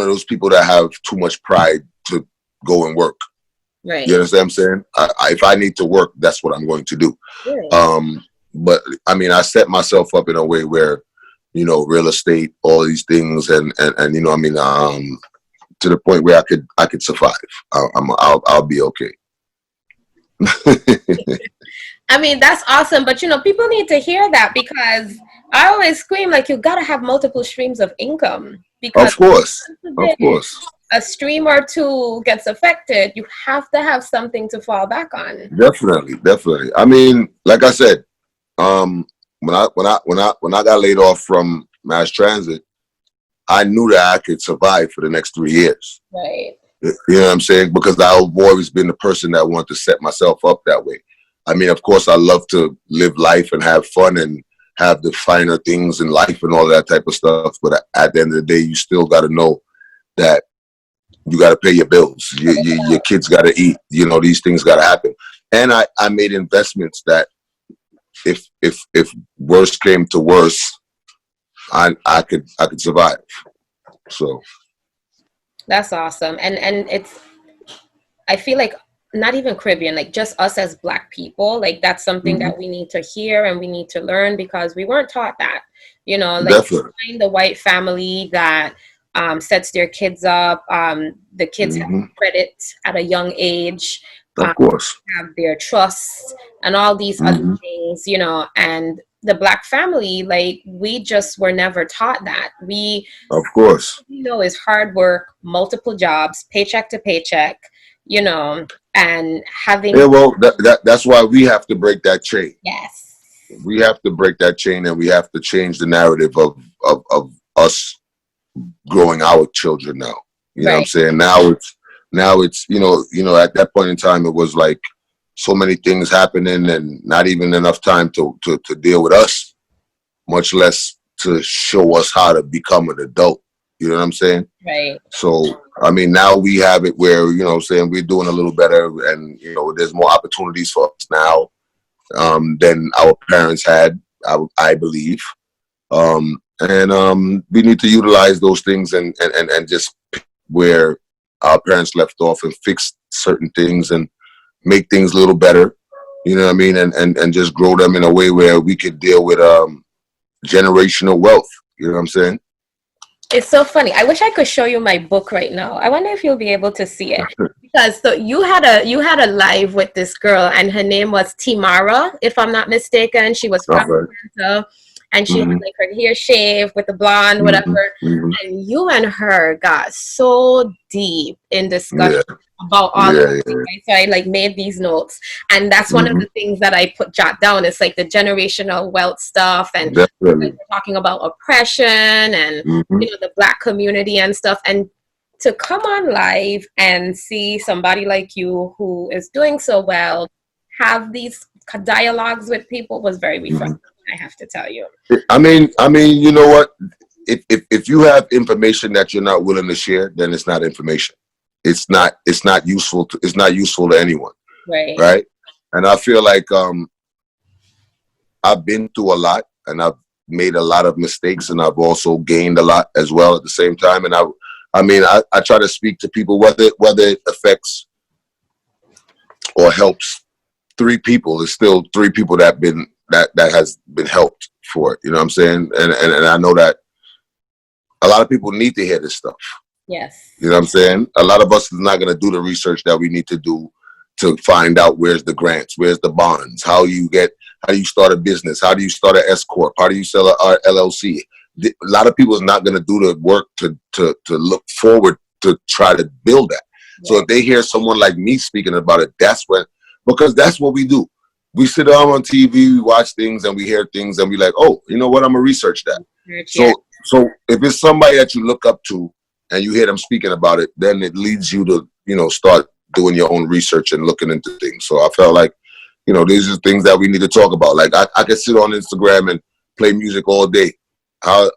C: of those people that have too much pride to go and work.
B: Right.
C: You understand what I'm saying? If I need to work, that's what I'm going to do.
B: Right.
C: But I mean, I set myself up in a way where, real estate, all these things, and to the point where I could survive. I'll be okay.
B: I mean, that's awesome, but people need to hear that, because I always scream, like, you gotta have multiple streams of income, because
C: Of course.
B: a stream or two gets affected, you have to have something to fall back on.
C: Definitely. I mean, like I said, when I got laid off from mass transit, I knew that I could survive for the next 3 years.
B: Right.
C: You know what I'm saying? Because I've always been the person that wanted to set myself up that way. I mean, of course, I love to live life and have fun and have the finer things in life and all that type of stuff. But at the end of the day, you still got to know that you got to pay your bills. Your kids got to eat. These things got to happen. And I made investments that if worse came to worse, I could survive. So
B: that's awesome. And it's, I feel like, not even Caribbean, like just us as Black people, like that's something that we need to hear and we need to learn, because we weren't taught that. Like,
C: definitely.
B: find the white family that sets their kids up. The kids have credit at a young age.
C: Of course.
B: Have their trusts and all these other things, and the Black family, like, we just were never taught that.
C: Of course.
B: Is hard work, multiple jobs, paycheck to paycheck, and having.
C: Yeah, well, that's why we have to break that chain.
B: Yes.
C: We have to break that chain, and we have to change the narrative of us growing our children now. You know what I'm saying? Now it's at that point in time, it was like so many things happening and not even enough time to deal with us, much less to show us how to become an adult. You know what I'm saying?
B: Right.
C: So, I mean, now we have it where, we're doing a little better, and, there's more opportunities for us now than our parents had, I believe. And we need to utilize those things and just pick where our parents left off and fix certain things and make things a little better, you know what I mean? And just grow them in a way where we could deal with generational wealth. You know what I'm saying?
B: It's so funny. I wish I could show you my book right now. I wonder if you'll be able to see it. Because so you had a live with this girl, and her name was Timara, if I'm not mistaken. She was from Atlanta, and she had like her hair shaved with the blonde, whatever. And you and her got so deep in discussion about all of it. Right? So I like made these notes, and that's one of the things that I jot down. It's like the generational wealth stuff, and like, we're talking about oppression and the Black community and stuff. And to come on live and see somebody like you who is doing so well have these dialogues with people was very refreshing. I have to tell you.
C: I mean, you know what? If you have information that you're not willing to share, then it's not information. It's not useful to anyone. Right. And I feel like I've been through a lot, and I've made a lot of mistakes, and I've also gained a lot as well at the same time. And I I mean, I try to speak to people, whether it affects or helps 3 people, it's still 3 people that has been helped for it. You know what I'm saying? And I know that a lot of people need to hear this stuff.
B: Yes.
C: You know what I'm saying? A lot of us is not going to do the research that we need to do to find out where's the grants, where's the bonds, how do you start a business, how do you start an S corp, how do you sell a LLC. A lot of people is not going to do the work to look forward to try to build that. Yeah. So if they hear someone like me speaking about it, because that's what we do. We sit down on TV, we watch things, and we hear things, and we like, oh, you know what? I'm gonna research that. Yeah. So if it's somebody that you look up to and you hear them speaking about it, then it leads you to, start doing your own research and looking into things. So I felt like, these are things that we need to talk about. Like I could sit on Instagram and play music all day. Of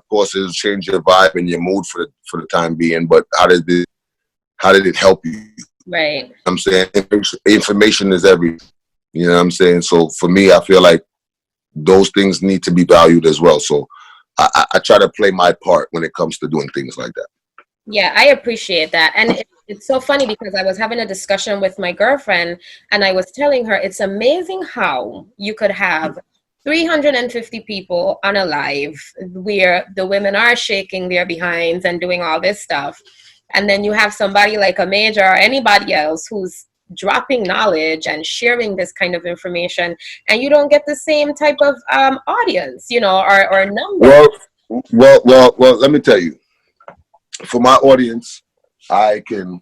C: course, it'll change your vibe and your mood for the time being. But how did it help you?
B: Right.
C: I'm saying information is everything. You know what I'm saying? So for me, I feel like those things need to be valued as well. So I try to play my part when it comes to doing things like that.
B: Yeah, I appreciate that. And it's so funny because I was having a discussion with my girlfriend and I was telling her it's amazing how you could have 350 people on a live where the women are shaking their behinds and doing all this stuff. And then you have somebody like a Majah or anybody else who's dropping knowledge and sharing this kind of information, and you don't get the same type of audience, or number.
C: Well, let me tell you. For my audience, I can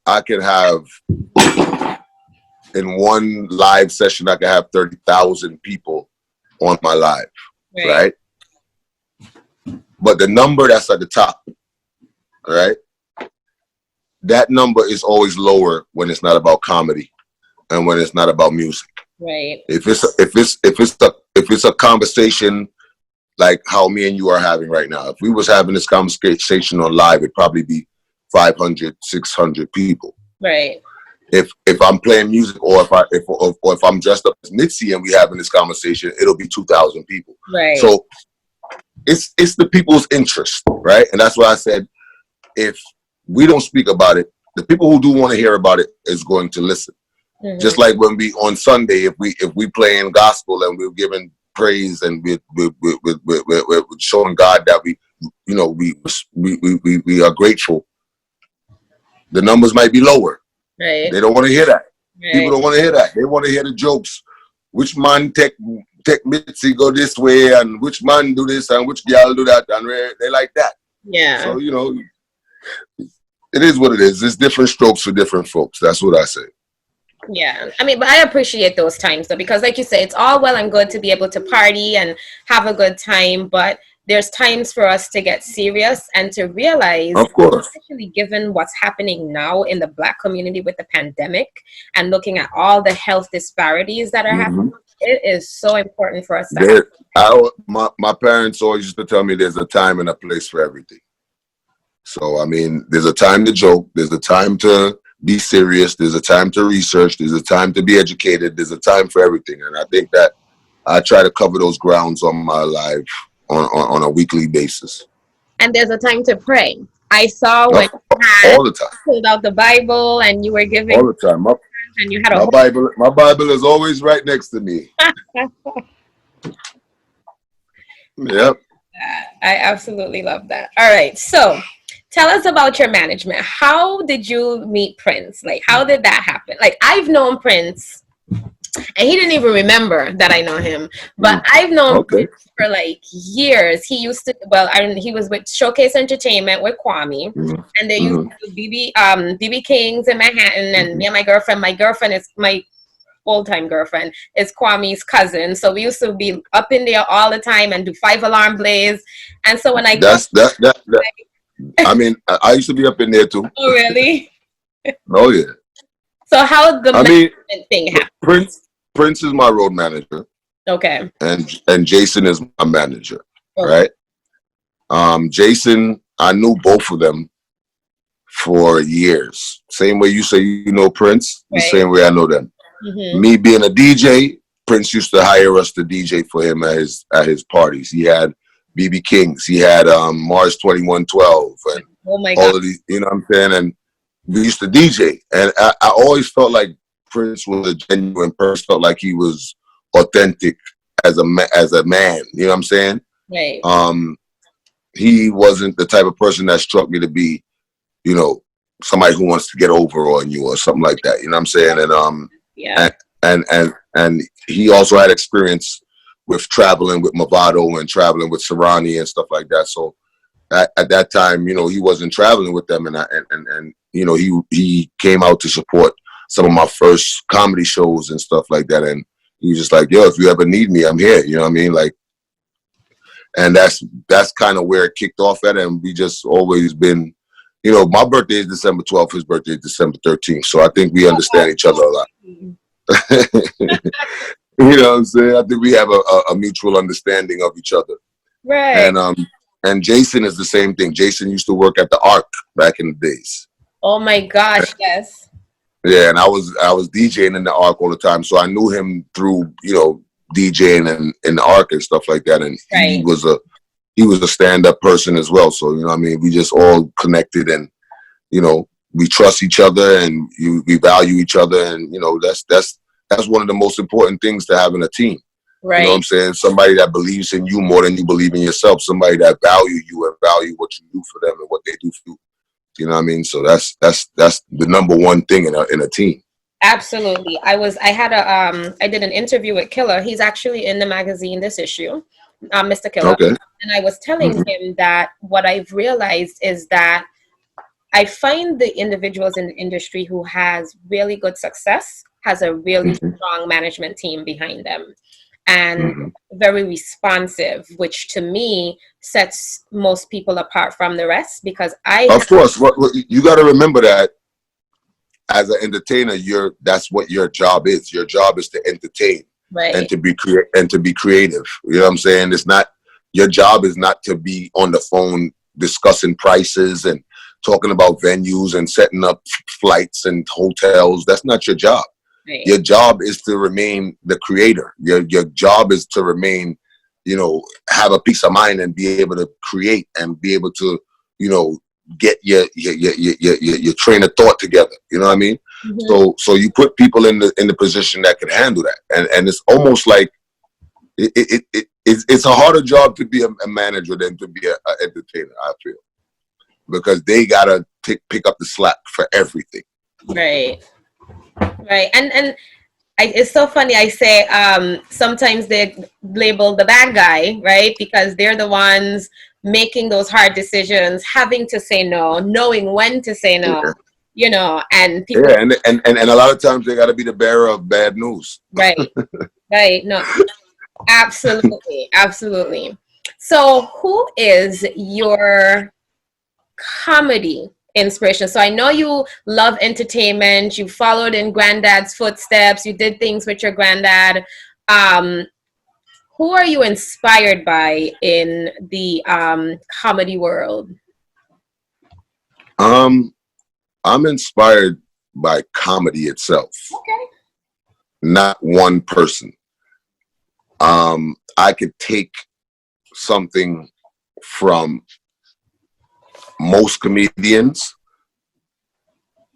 C: have in one live session, I can have 30,000 people on my live, right? But the number that's at the top, right? That number is always lower when it's not about comedy and when it's not about music.
B: Right.
C: If it's a conversation like how me and you are having right now, if we was having this conversation on live, it'd probably be 500, 600 people.
B: Right.
C: If I'm playing music, or if I'm dressed up as Mitzi and we having this conversation, it'll be 2,000 people.
B: Right.
C: So it's the people's interest, right? And that's why I said, if we don't speak about it, the people who do want to hear about it is going to listen. Mm-hmm. Just like when we on Sunday, if we playing gospel and we're giving praise and we're showing God that we are grateful, the numbers might be lower.
B: Right.
C: They don't want to hear that.
B: Right.
C: People don't want to hear that. They want to hear the jokes. Which man take Mitzi go this way, and which man do this, and which girl do that, and they like that.
B: Yeah.
C: So it is what it is. It's different strokes for different folks. That's what I say.
B: Yeah. I mean, but I appreciate those times though, because like you say, it's all well and good to be able to party and have a good time, but there's times for us to get serious and to realize,
C: of course,
B: especially given what's happening now in the Black community with the pandemic and looking at all the health disparities that are happening, it is so important for us to
C: my parents always used to tell me there's a time and a place for everything. So, I mean, there's a time to joke, there's a time to be serious, there's a time to research, there's a time to be educated, there's a time for everything. And I think that I try to cover those grounds on my life on a weekly basis.
B: And there's a time to pray. I saw when you had
C: all the time
B: pulled out the Bible and you were giving
C: all the time.
B: And you had
C: my Bible is always right next to me. Yep.
B: I absolutely love that. All right. So tell us about your management. How did you meet Prince? Like, how did that happen? Like, I've known Prince, and he didn't even remember that I know him, but I've known Prince for like years. He used to, he was with Showcase Entertainment with Kwame, and they used to do BB Kings in Manhattan, and me and my girlfriend is my old-time girlfriend is Kwame's cousin, so we used to be up in there all the time and do 5 Alarm Blaze. And so when I
C: I mean, I used to be up in there too.
B: Oh, really?
C: Oh, yeah.
B: So how the management thing happened?
C: Prince is my road manager.
B: Okay.
C: And Jason is my manager, right? Jason, I knew both of them for years. Same way you say you know Prince, the same way I know them. Mm-hmm. Me being a DJ, Prince used to hire us to DJ for him at his parties. He had BB Kings. He had Mars 2112 and
B: Oh my
C: all
B: God.
C: of these. You know what I'm saying? And we used to DJ, and I always felt like Prince was a genuine person. Felt like he was authentic as a man. You know what I'm saying?
B: Right.
C: He wasn't the type of person that struck me to be, you know, somebody who wants to get over on you or something like that. You know what I'm saying? And
B: Yeah.
C: and he also had experience with traveling with Movado and traveling with Serrani and stuff like that. So at that time, you know, he wasn't traveling with them, and you know, he came out to support some of my first comedy shows and stuff like that. And he was just like, yo, if you ever need me, I'm here. You know what I mean? Like, and that's kind of where it kicked off at. And we just always been, you know, my birthday is December 12th. His birthday is December 13th. So I think we understand each other a lot. You know what I'm saying? I think we have a mutual understanding of each other.
B: Right.
C: And Jason is the same thing. Jason used to work at the Arc back in the days.
B: Oh my gosh, yes.
C: Yeah, and I was DJing in the Arc all the time, so I knew him through, you know, DJing and in the Arc and stuff like that. And
B: Right.
C: he was a stand-up person as well. So, you know what I mean? We just all connected, and, you know, we trust each other, and we value each other. And, you know, that's one of the most important things to have in a team.
B: Right.
C: You know what I'm saying? Somebody that believes in you more than you believe in yourself. Somebody that value you and value what you do for them and what they do for you. You know what I mean? So that's the number one thing in a team.
B: Absolutely. I did an interview with Killer. He's actually in the magazine this issue, Mr. Killer.
C: Okay.
B: And I was telling him that what I've realized is that I find the individuals in the industry who has really good success has a really strong management team behind them, and very responsive, which to me sets most people apart from the rest, because
C: Of course, you got to remember that as an entertainer, that's what your job is. Your job is to entertain,
B: right,
C: and to be creative. You know what I'm saying? It's not, your job is not to be on the phone discussing prices and talking about venues and setting up flights and hotels. That's not your job.
B: right.
C: Your job is to remain the creator. Your job is to remain, you know, have a peace of mind and be able to create and be able to, you know, get your train of thought together. You know what I mean? So you put people in the position that can handle that, and it's almost like it's a harder job to be a manager than to be an entertainer, I feel, because they gotta pick up the slack for everything.
B: Right. And it's so funny. I say sometimes they label the bad guy, right? Because they're the ones making those hard decisions, having to say no, knowing when to say no, you know, and people.
C: Yeah, and a lot of times they got to be the bearer of bad news.
B: Right. Right. No, absolutely. Absolutely. So who is your comedy inspiration? So I know you love entertainment. You followed in Granddad's footsteps. You did things with your granddad. Who are you inspired by in the comedy world?
C: I'm inspired by comedy itself.
B: Okay.
C: Not one person. I could take something from most comedians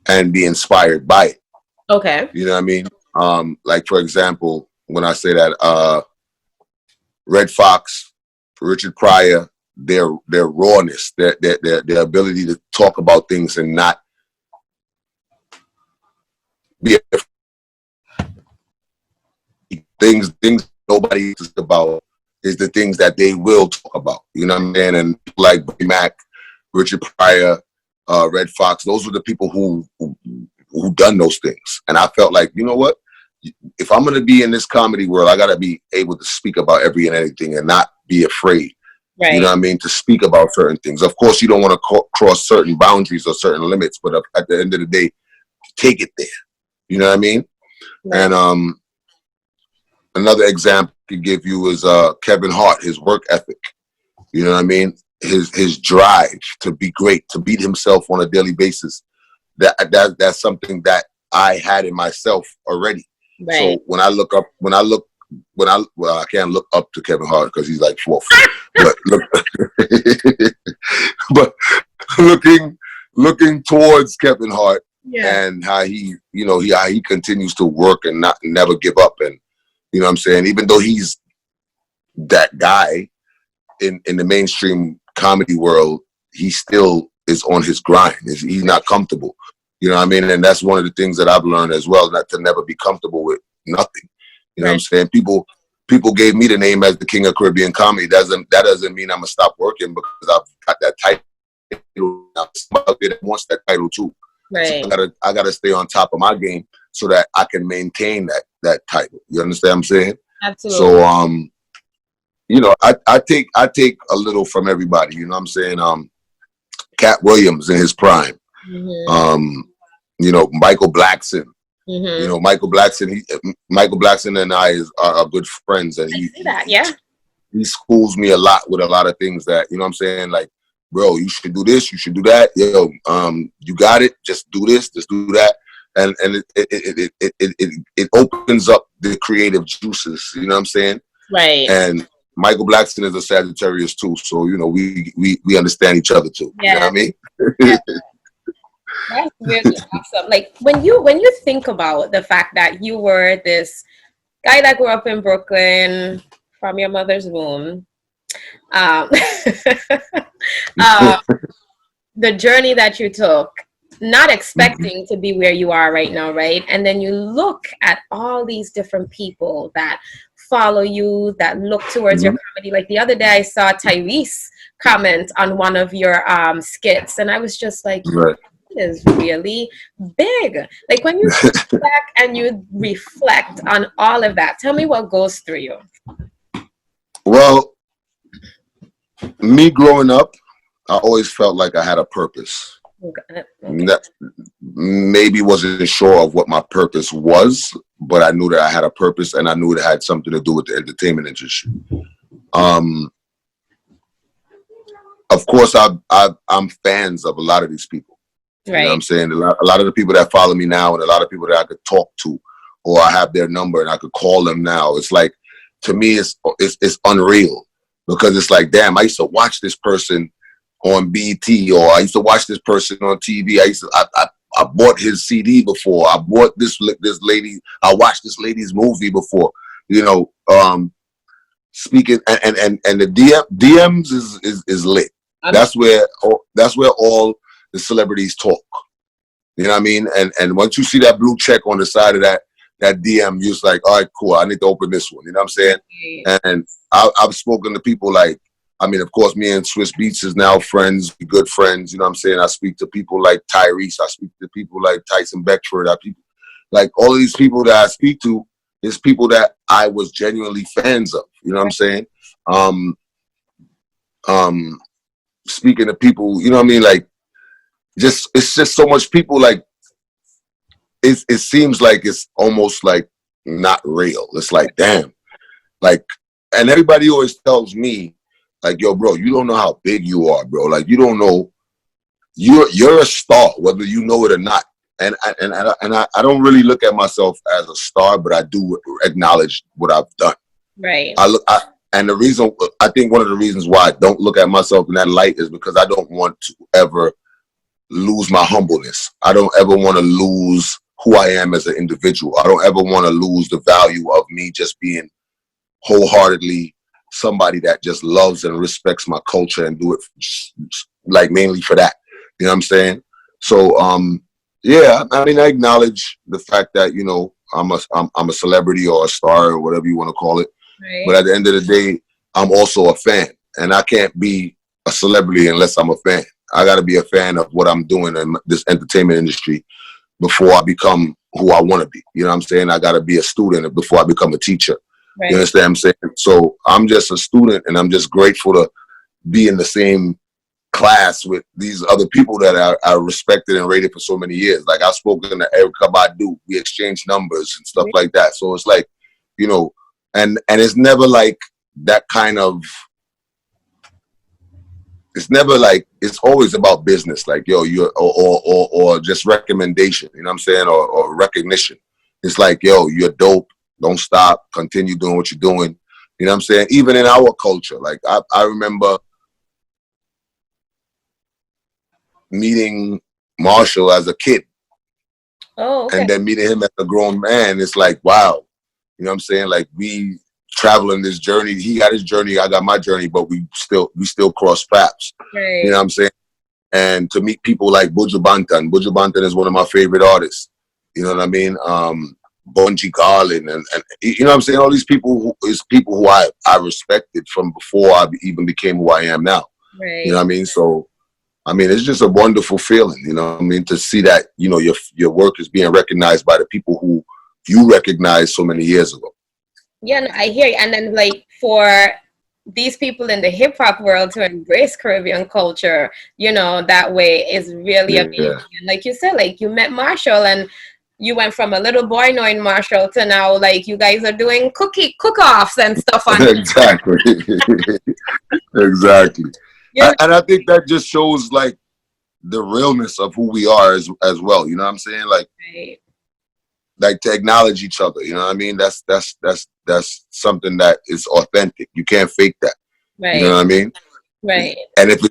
C: and be inspired by it.
B: Okay.
C: You know what I mean? Like, for example, when I say that, Red Fox, Richard Pryor, their rawness, their ability to talk about things and not be things nobody thinks about is the things that they will talk about. You know what I'm saying? And like Mac, Richard Pryor, Red Fox, those were the people who done those things. And I felt like, you know what? If I'm going to be in this comedy world, I got to be able to speak about every and anything and not be afraid.
B: Right.
C: You know what I mean? To speak about certain things. Of course, you don't want to cross certain boundaries or certain limits, but at the end of the day, take it there. You know what I mean? Right. And another example I could give you is Kevin Hart, his work ethic. You know what I mean? His drive to be great, to beat himself on a daily basis. That's something that I had in myself already. Right. So when I look I can't look up to Kevin Hart because he's like 4 foot. But look, but looking towards Kevin Hart and how he, how he continues to work and never give up, and you know what I'm saying, even though he's that guy in the mainstream comedy world, he still is on his grind. He's not comfortable. You know what I mean? And that's one of the things that I've learned as well, not to never be comfortable with nothing. You know what I'm saying? People gave me the name as the King of Caribbean Comedy. That doesn't mean I'm gonna stop working because I've got that title. Somebody out there that wants that title too.
B: Right.
C: So I gotta stay on top of my game so that I can maintain that title. You understand what I'm saying?
B: Absolutely.
C: So I take a little from everybody. You know what I'm saying? Cat Williams in his prime. Michael Blackson. Michael Blackson and I are good friends, and he schools me a lot with a lot of things that, you know what I'm saying, like, bro, you should do this, you should do that, you got it, just do this, just do that, and it opens up the creative juices, you know what I'm saying?
B: Right.
C: And Michael Blackson is a Sagittarius too, so we understand each other too. You know what I mean?
B: Yeah. That's really awesome. Like when you think about the fact that you were this guy that grew up in Brooklyn from your mother's womb, the journey that you took, not expecting to be where you are right now, right? And then you look at all these different people that follow you, that look towards your comedy. Like the other day, I saw Tyrese comment on one of your skits, and I was just like,
C: right.
B: Is really big. Like when you sit back and you reflect on all of that, tell me what goes through you.
C: Well, me growing up, I always felt like I had a purpose. Okay. That maybe wasn't sure of what my purpose was, but I knew that I had a purpose, and I knew it had something to do with the entertainment industry. Of course, I'm fans of a lot of these people. Right. You know what I'm saying? A lot of the people that follow me now, and a lot of people that I could talk to, or I have their number and I could call them now. It's like, to me, it's unreal, because it's like, damn, I used to watch this person on BT, or I used to watch this person on TV. I bought his CD before. I bought this lady. I watched this lady's movie before. Speaking and the DMs is lit. That's where all the celebrities talk. You know what I mean? And once you see that blue check on the side of that DM, you're just like, all right, cool, I need to open this one. You know what I'm saying? And I've spoken to people like, I mean, of course, me and Swiss Beats is now friends, good friends. You know what I'm saying? I speak to people like Tyrese. I speak to people like Tyson Beckford. Like all of these people that I speak to is people that I was genuinely fans of. You know what I'm saying? Speaking to people, you know what I mean? Like, it's just so much people. Like, it seems like it's almost like not real. It's like, damn. Like, and everybody always tells me, like, yo, bro, you don't know how big you are, bro. Like, you don't know, you're a star, whether you know it or not. And I don't really look at myself as a star, but I do acknowledge what I've done.
B: Right.
C: And the reason, I think one of the reasons why I don't look at myself in that light is because I don't want to ever lose my humbleness. I don't ever want to lose who I am as an individual. I don't ever want to lose the value of me just being wholeheartedly somebody that just loves and respects my culture and do it like mainly for that. You know what I'm saying? So yeah, I mean, I acknowledge the fact that, you know, I'm a celebrity or a star or whatever you want to call it. Right. But at the end of the day, I'm also a fan, and I can't be a celebrity unless I'm a fan. I got to be a fan of what I'm doing in this entertainment industry before I become who I want to be. You know what I'm saying? I got to be a student before I become a teacher. Right. You understand what I'm saying? So I'm just a student, and I'm just grateful to be in the same class with these other people that I respected and rated for so many years. Like, I've spoken to Erykah Badu. We exchanged numbers and stuff like that. So it's like, you know, and it's never like that kind of, it's never like, it's always about business. Like, yo, you're, or just recommendation, you know what I'm saying? Or recognition. It's like, yo, you're dope. Don't stop. Continue doing what you're doing. You know what I'm saying? Even in our culture, like I remember meeting Marshall as a kid.
B: Oh, okay.
C: And then meeting him as a grown man, it's like, wow. You know what I'm saying? Like, we traveling this journey. He got his journey, I got my journey, but we still cross paths.
B: Right.
C: You know what I'm saying? And to meet people like Buju Banton. Buju Banton is one of my favorite artists. You know what I mean? Bunji Garlin and you know what I'm saying? All these people who I respected from before I even became who I am now.
B: Right.
C: You know what I mean? So I mean, it's just a wonderful feeling, you know what I mean, to see that, you know, your work is being recognized by the people who you recognized so many years ago.
B: Yeah, no, I hear you. And then, like, for these people in the hip hop world to embrace Caribbean culture, you know, that way is really amazing. And like you said, like, you met Marshall and you went from a little boy knowing Marshall to now, like, you guys are doing cook-offs and stuff on
C: Exactly. Exactly.
B: Yeah.
C: And I think that just shows like the realness of who we are as well. You know what I'm saying? Like,
B: Right.
C: like to acknowledge each other. You know what I mean? That's something that is authentic. You can't fake that.
B: Right.
C: You know what I mean?
B: Right.
C: And if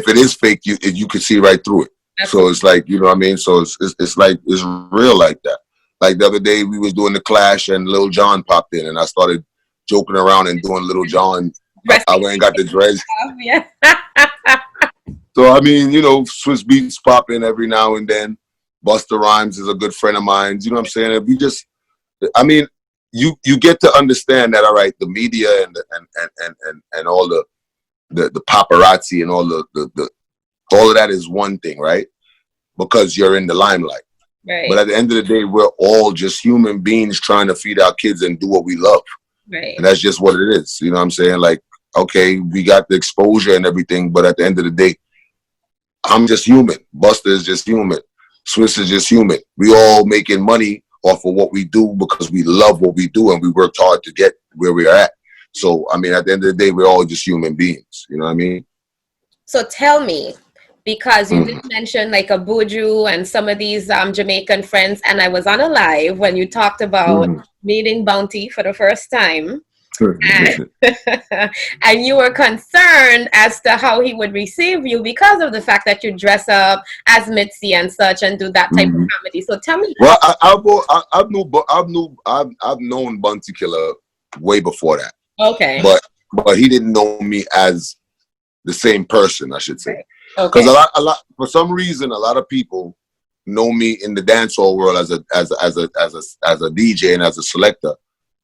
C: it is fake, you can see right through it. Absolutely. So it's like, you know what I mean? So it's like, it's real like that. Like the other day we was doing the Clash and Lil Jon popped in and I started joking around and doing Lil Jon. I went and got the dreads.
B: Yeah.
C: So I mean, you know, Swiss Beats pop in every now and then. Busta Rhymes is a good friend of mine. You know what I'm saying? If you just, I mean, you get to understand that, all right, the media and all the paparazzi and all the all of that is one thing, right? Because you're in the limelight.
B: Right.
C: But at the end of the day, we're all just human beings trying to feed our kids and do what we love.
B: Right.
C: And that's just what it is. You know what I'm saying? Like, okay, we got the exposure and everything, but at the end of the day, I'm just human. Busta is just human. Swiss is just human. We all making money off of what we do because we love what we do and we worked hard to get where we are at. So, I mean, at the end of the day, we're all just human beings. You know what I mean?
B: So tell me, because you did mention like a Buju and some of these Jamaican friends, and I was on a live when you talked about meeting Bounty for the first time. And you were concerned as to how he would receive you because of the fact that you dress up as Mitzi and such and do that type of comedy. So tell me.
C: Well, I've known Bounty Killer way before that.
B: Okay.
C: But he didn't know me as the same person, I should say.
B: Okay.
C: Because a lot for some reason, a lot of people know me in the dancehall world as a DJ and as a selector.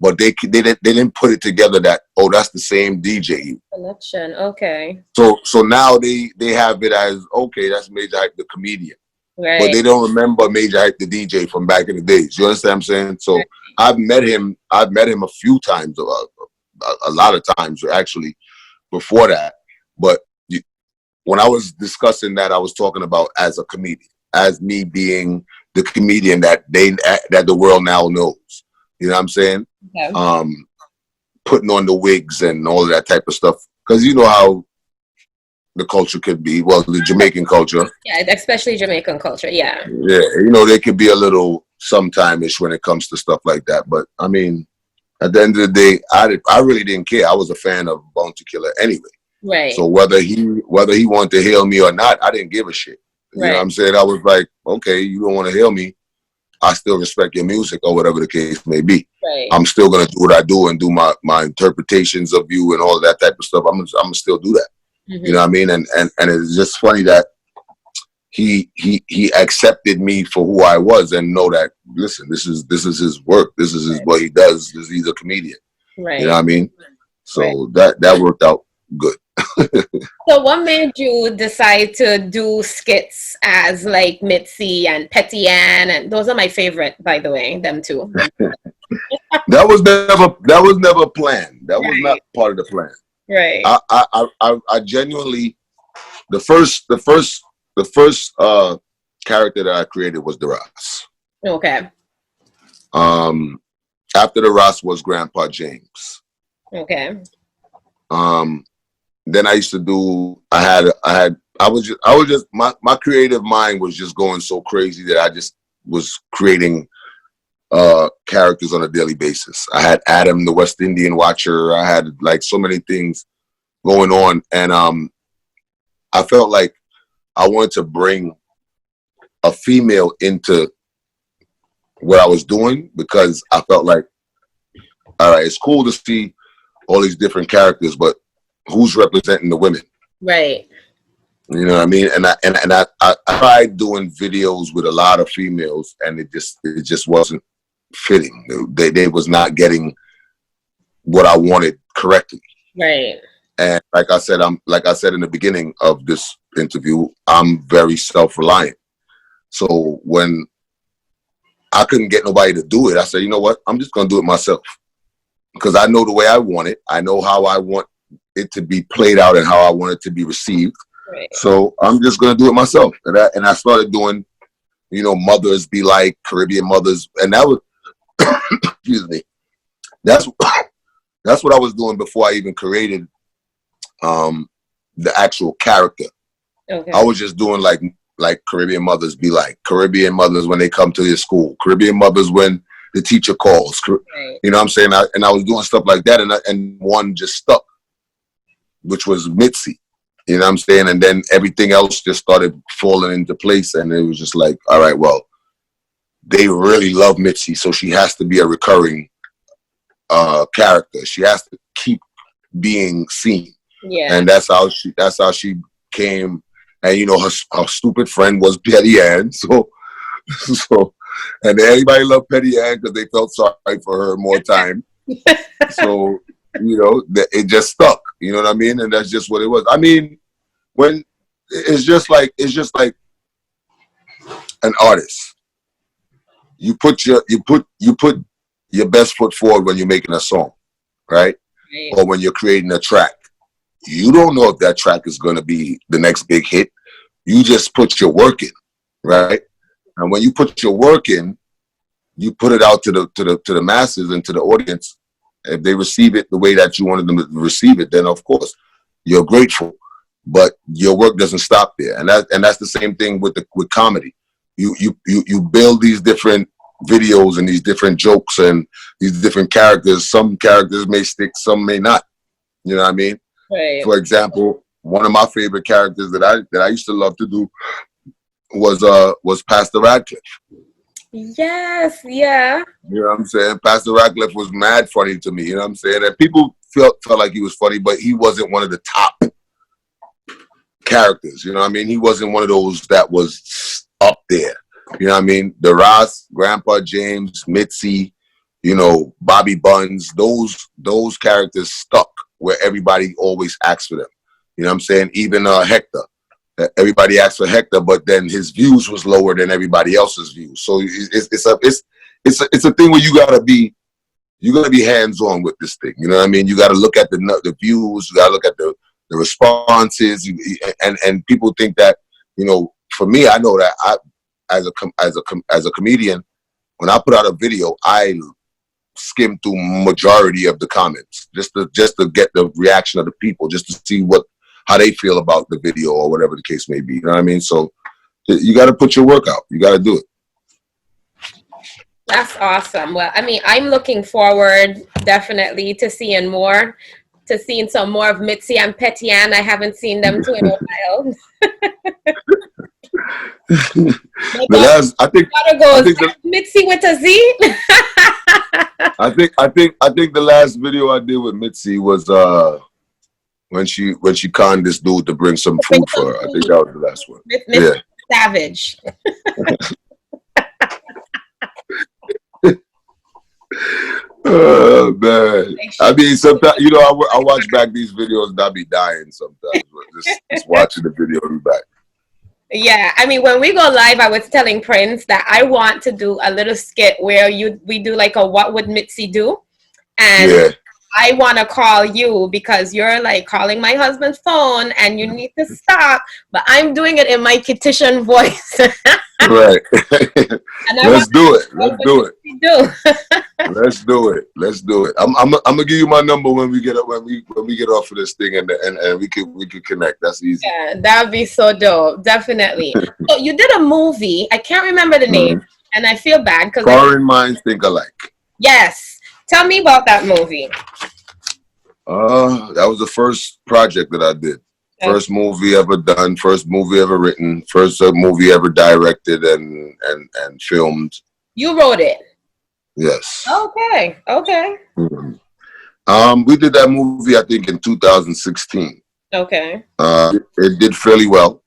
C: But they didn't put it together that, oh, that's the same DJ.
B: Connection, okay.
C: So now they have it as, okay, that's Majah Hype the comedian.
B: Right.
C: But they don't remember Majah Hype the DJ from back in the days. You understand what I'm saying? So right. I've met him a few times, a lot of times actually before that. But when I was discussing that, I was talking about as a comedian, as me being the comedian that the world now knows. You know what I'm saying? Okay. Putting on the wigs and all of that type of stuff. Because you know how the culture could be. Well, the Jamaican culture.
B: Yeah, especially Jamaican culture, yeah.
C: Yeah, you know, they could be a little sometime-ish when it comes to stuff like that. But, I mean, at the end of the day, I really didn't care. I was a fan of Bounty Killer anyway.
B: Right.
C: So whether he wanted to hail me or not, I didn't give a shit. You know what I'm saying? I was like, okay, you don't want to hail me. I still respect your music or whatever the case may be. Right. I'm still gonna do what I do and do my interpretations of you and all of that type of stuff. I'm gonna still do that. You know what I mean? And it's just funny that he accepted me for who I was and know that, listen, this is his work. This is what he does. He's a comedian. Right. You know what I mean? So that worked out good.
B: So what made you decide to do skits as like Mitzi and Petty Ann? And those are my favorite, by the way, them two.
C: That was never planned. That was not part of the plan.
B: Right.
C: I genuinely, the first character that I created was the Ross. Okay. After the Ross was Grandpa James. Okay. Then I used to do, I was just, my creative mind was just going so crazy that I just was creating characters on a daily basis. I had Adam, the West Indian Watcher. I had like so many things going on, and I felt like I wanted to bring a female into what I was doing, because I felt like, all right, it's cool to see all these different characters, but who's representing the women?
B: Right.
C: You know what I mean? And I tried doing videos with a lot of females, and it just wasn't fitting. They was not getting what I wanted correctly.
B: Right.
C: And like I said in the beginning of this interview, I'm very self-reliant. So when I couldn't get nobody to do it, I said, you know what? I'm just going to do it myself, because I know the way I want it. I know how I want it to be played out and how I want it to be received.
B: Right.
C: So I'm just going to do it myself. And I started doing, Mothers Be Like, Caribbean Mothers. And that was, excuse me, that's what I was doing before I even created the actual character.
B: Okay.
C: I was just doing like Caribbean Mothers Be Like, Caribbean Mothers when they come to your school, Caribbean Mothers when the teacher calls.
B: Right.
C: You know what I'm saying? I was doing stuff like that, and one just stuck, which was Mitzi. You know what I'm saying? And then everything else just started falling into place, and it was just like, all right, well, they really love Mitzi, so she has to be a recurring character. She has to keep being seen.
B: Yeah.
C: And that's how she came. And her stupid friend was Petty Ann. So and everybody loved Petty Ann because they felt sorry for her more time. So it just stuck. You know what I mean? And that's just what it was. I mean, when it's just like an artist. You put your best foot forward when you're making a song, right? Or when you're creating a track. You don't know if that track is going to be the next big hit. You just put your work in, right? And when you put your work in, you put it out to the masses and to the audience. If they receive it the way that you wanted them to receive it, then of course you're grateful. But your work doesn't stop there, and that's the same thing with comedy. You build these different videos and these different jokes and these different characters. Some characters may stick, some may not. You know what I mean?
B: Right.
C: For example, one of my favorite characters that I used to love to do was Pastor Radcliffe.
B: Yes, yeah.
C: You know what I'm saying? Pastor Radcliffe was mad funny to me. You know what I'm saying? And people felt like he was funny, but he wasn't one of the top characters. You know what I mean? He wasn't one of those that was up there. You know what I mean? The Ross, Grandpa James, Mitzi, Bobby Buns, those characters stuck where everybody always asks for them. You know what I'm saying? Even Hector. Everybody asked for Hector, but then his views was lower than everybody else's views. So it's a thing where you gotta be hands on with this thing. You know what I mean? You gotta look at the views. You gotta look at the responses. And people think that for me, I know that I as a comedian, when I put out a video, I skim through majority of the comments just to get the reaction of the people, just to see how they feel about the video or whatever the case may be. You know what I mean? So you got to put your work out. You got to do it.
B: That's awesome. Well, I mean, I'm looking forward definitely to seeing some more of Mitzi and Petty Ann. I haven't seen them too in a while. Mitzi with a Z.
C: I think the last video I did with Mitzi was when she conned this dude to bring some food for her. I think that was the last one.
B: Yeah. Savage.
C: Oh man! I mean, sometimes I watch back these videos and I be dying sometimes. Just watching the video back.
B: Yeah, I mean, when we go live, I was telling Prince that I want to do a little skit where we do like a "What would Mitzi do?" and
C: yeah.
B: I want to call you because you're like calling my husband's phone and you need to stop, but I'm doing it in my Kititian voice.
C: Right. Let's do it. Let's do it. I'm gonna give you my number when we get off of this thing and we could connect. That's easy.
B: Yeah, that'd be so dope. Definitely. So you did a movie. I can't remember the name. And I feel bad because
C: Foreign Minds Think Alike.
B: Yes. Tell me about that movie.
C: That was the first project that I did.
B: Okay.
C: First movie ever done, first movie ever written, first movie ever directed and filmed.
B: You wrote it?
C: Yes.
B: Okay.
C: We did that movie, I think, in 2016.
B: Okay.
C: It did fairly well.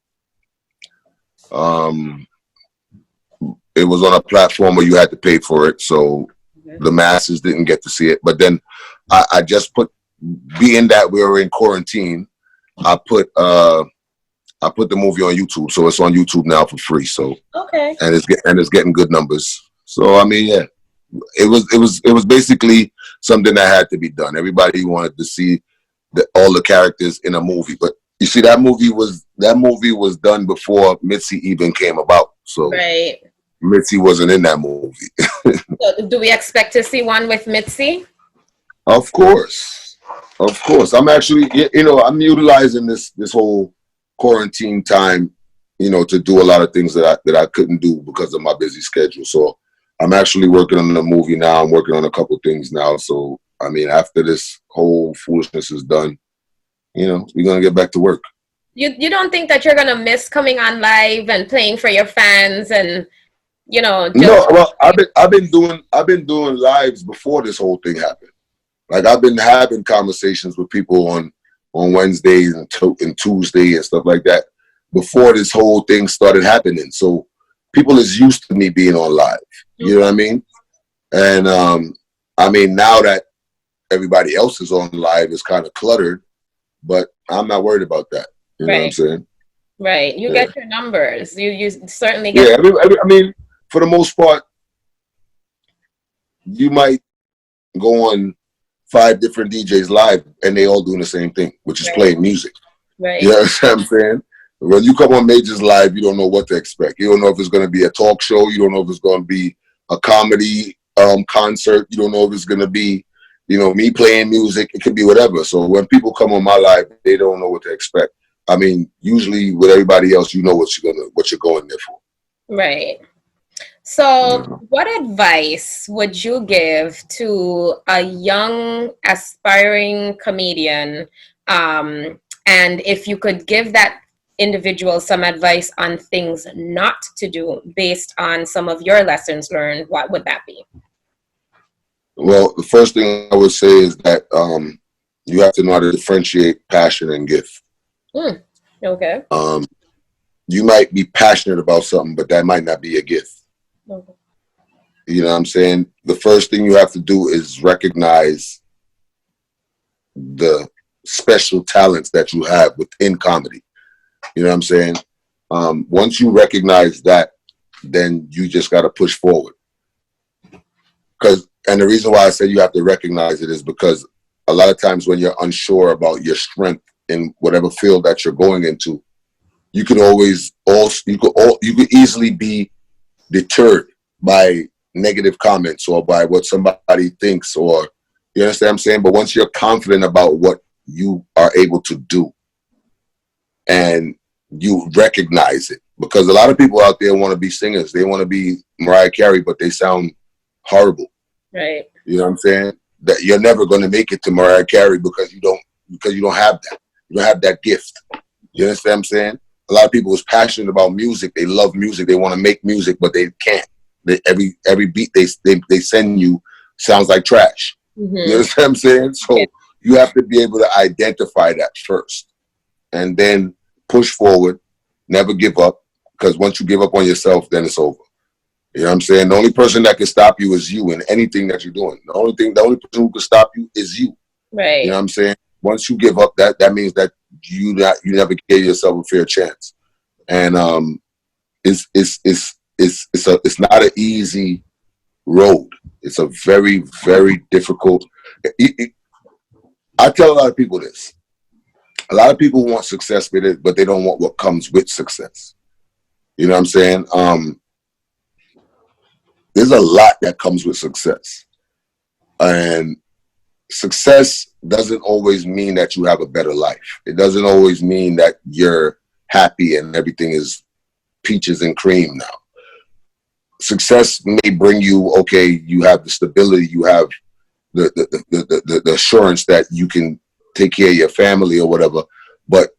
C: It was on a platform where you had to pay for it, so the masses didn't get to see it. But then I just put, being that we were in quarantine, I put the movie on YouTube, so it's on YouTube now for free. So
B: okay,
C: and it's getting good numbers. So I mean, yeah, it was basically something that had to be done. Everybody wanted to see all the characters in a movie, but you see, that movie was done before Mitzi even came about. So
B: right.
C: Mitzi wasn't in that movie.
B: So do we expect to see one with Mitzi?
C: Of course. I'm actually, I'm utilizing this whole quarantine time, to do a lot of things that I couldn't do because of my busy schedule. So I'm actually working on a movie now. I'm working on a couple things now. So, I mean, after this whole foolishness is done, we're going to get back to work.
B: You don't think that you're going to miss coming on live and playing for your fans and, No,
C: well, I've been doing lives before this whole thing happened. Like, I've been having conversations with people on Wednesdays and Tuesday and stuff like that before this whole thing started happening. So people is used to me being on live. You know what I mean? And I mean, now that everybody else is on live, it's kind of cluttered, but I'm not worried about that. You know what I'm saying?
B: Right. You get your numbers. You certainly get.
C: Yeah. I mean, for the most part, you might go on 5 different DJs live and they all doing the same thing, which is playing music.
B: Right.
C: You know what I'm saying? When you come on Majah's live, you don't know what to expect. You don't know if it's going to be a talk show. You don't know if it's going to be a comedy concert. You don't know if it's going to be, me playing music. It could be whatever. So when people come on my live, they don't know what to expect. I mean, usually with everybody else, you know what you're going there for.
B: Right. So what advice would you give to a young aspiring comedian? And if you could give that individual some advice on things not to do based on some of your lessons learned, what would that be?
C: Well, the first thing I would say is that you have to know how to differentiate passion and gift.
B: Okay.
C: You might be passionate about something, but that might not be a gift.
B: Okay.
C: You know what I'm saying? The first thing you have to do is recognize the special talents that you have within comedy. You know what I'm saying? Once you recognize that, then you just got to push forward. And the reason why I say you have to recognize it is because a lot of times when you're unsure about your strength in whatever field that you're going into, you could easily be deterred by negative comments or by what somebody thinks, or you understand what I'm saying? But once you're confident about what you are able to do and you recognize it, because a lot of people out there want to be singers, they want to be Mariah Carey, but they sound horrible.
B: Right.
C: You know what I'm saying? That you're never going to make it to Mariah Carey because you don't have that. You don't have that gift. You understand what I'm saying? A lot of people is passionate about music. They love music. They want to make music, but they can't. Every beat they send you sounds like trash. Mm-hmm. You understand what I'm saying? So you have to be able to identify that first, and then push forward. Never give up, because once you give up on yourself, then it's over. You know what I'm saying? The only person that can stop you is you in anything that you're doing. The only person who can stop you is you.
B: Right.
C: You know what I'm saying? Once you give up, that means that you never gave yourself a fair chance. And it's not an easy road. It's a very, very difficult. I tell a lot of people this. A lot of people want success with it, but they don't want what comes with success. You know what I'm saying? There's a lot that comes with success. And success doesn't always mean that you have a better life. It doesn't always mean that you're happy and everything is peaches and cream now. success may bring you, okay, you have the stability, you have the assurance that you can take care of your family or whatever, but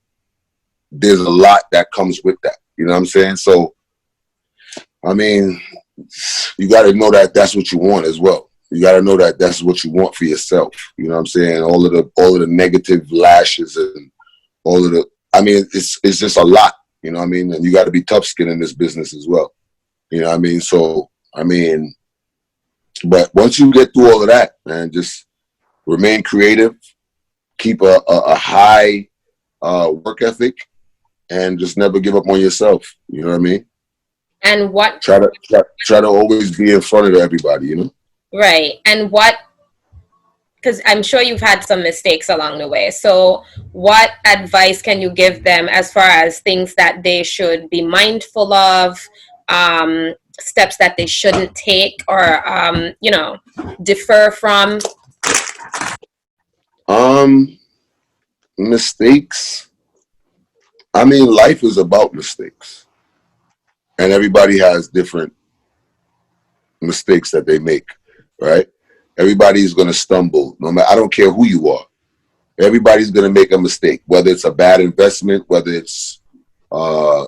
C: there's a lot that comes with that. You know what I'm saying? So, I mean, you got to know that that's what you want as well. You got to know that that's what you want for yourself. You know what I'm saying? All of the negative lashes and all of the, I mean, it's just a lot. You know what I mean? And you got to be tough skin in this business as well. You know what I mean? So, I mean, but once you get through all of that, man, just remain creative, keep a high work ethic, and just never give up on yourself. You know what I mean?
B: And what
C: try to always be in front of everybody, you know?
B: Right. And what, because I'm sure you've had some mistakes along the way. So what advice can you give them as far as things that they should be mindful of, steps that they shouldn't take or, defer from?
C: Mistakes. I mean, life is about mistakes. And everybody has different mistakes that they make, right? Everybody's going to stumble. No matter, I don't care who you are. Everybody's going to make a mistake, whether it's a bad investment, whether it's a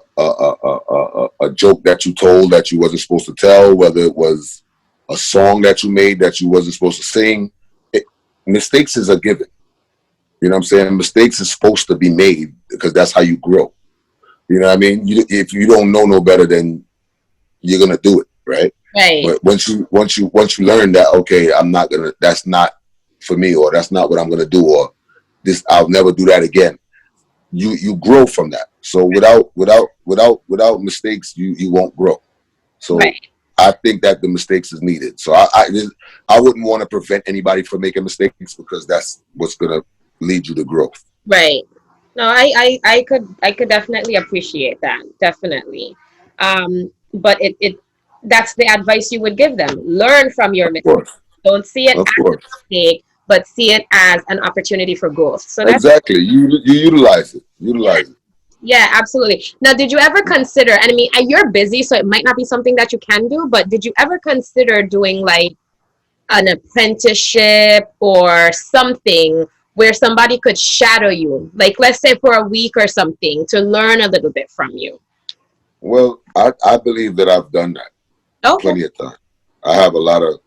C: joke that you told that you wasn't supposed to tell, whether it was a song that you made that you wasn't supposed to sing. Mistakes is a given. You know what I'm saying? Mistakes is supposed to be made because that's how you grow. You know what I mean? If you don't know no better, then you're gonna do it, right?
B: Right.
C: But once you learn that, okay, that's not for me, or that's not what I'm gonna do, or this, I'll never do that again. You grow from that. So without mistakes, you won't grow. So right. I think that the mistakes is needed. So I wouldn't want to prevent anybody from making mistakes because that's what's gonna lead you to growth.
B: Right. No, I could definitely appreciate that. Definitely. But it that's the advice you would give them. Learn from your mistakes. Don't see it as a mistake, but see it as an opportunity for growth. So that's
C: exactly. You utilize it.
B: Yeah, absolutely. Now, did you ever consider, and I mean, you're busy, so it might not be something that you can do, but did you ever consider doing like an apprenticeship or something where somebody could shadow you, like let's say for a week or something, to learn a little bit from you?
C: Well, I believe that I've done that plenty of time. I have a lot of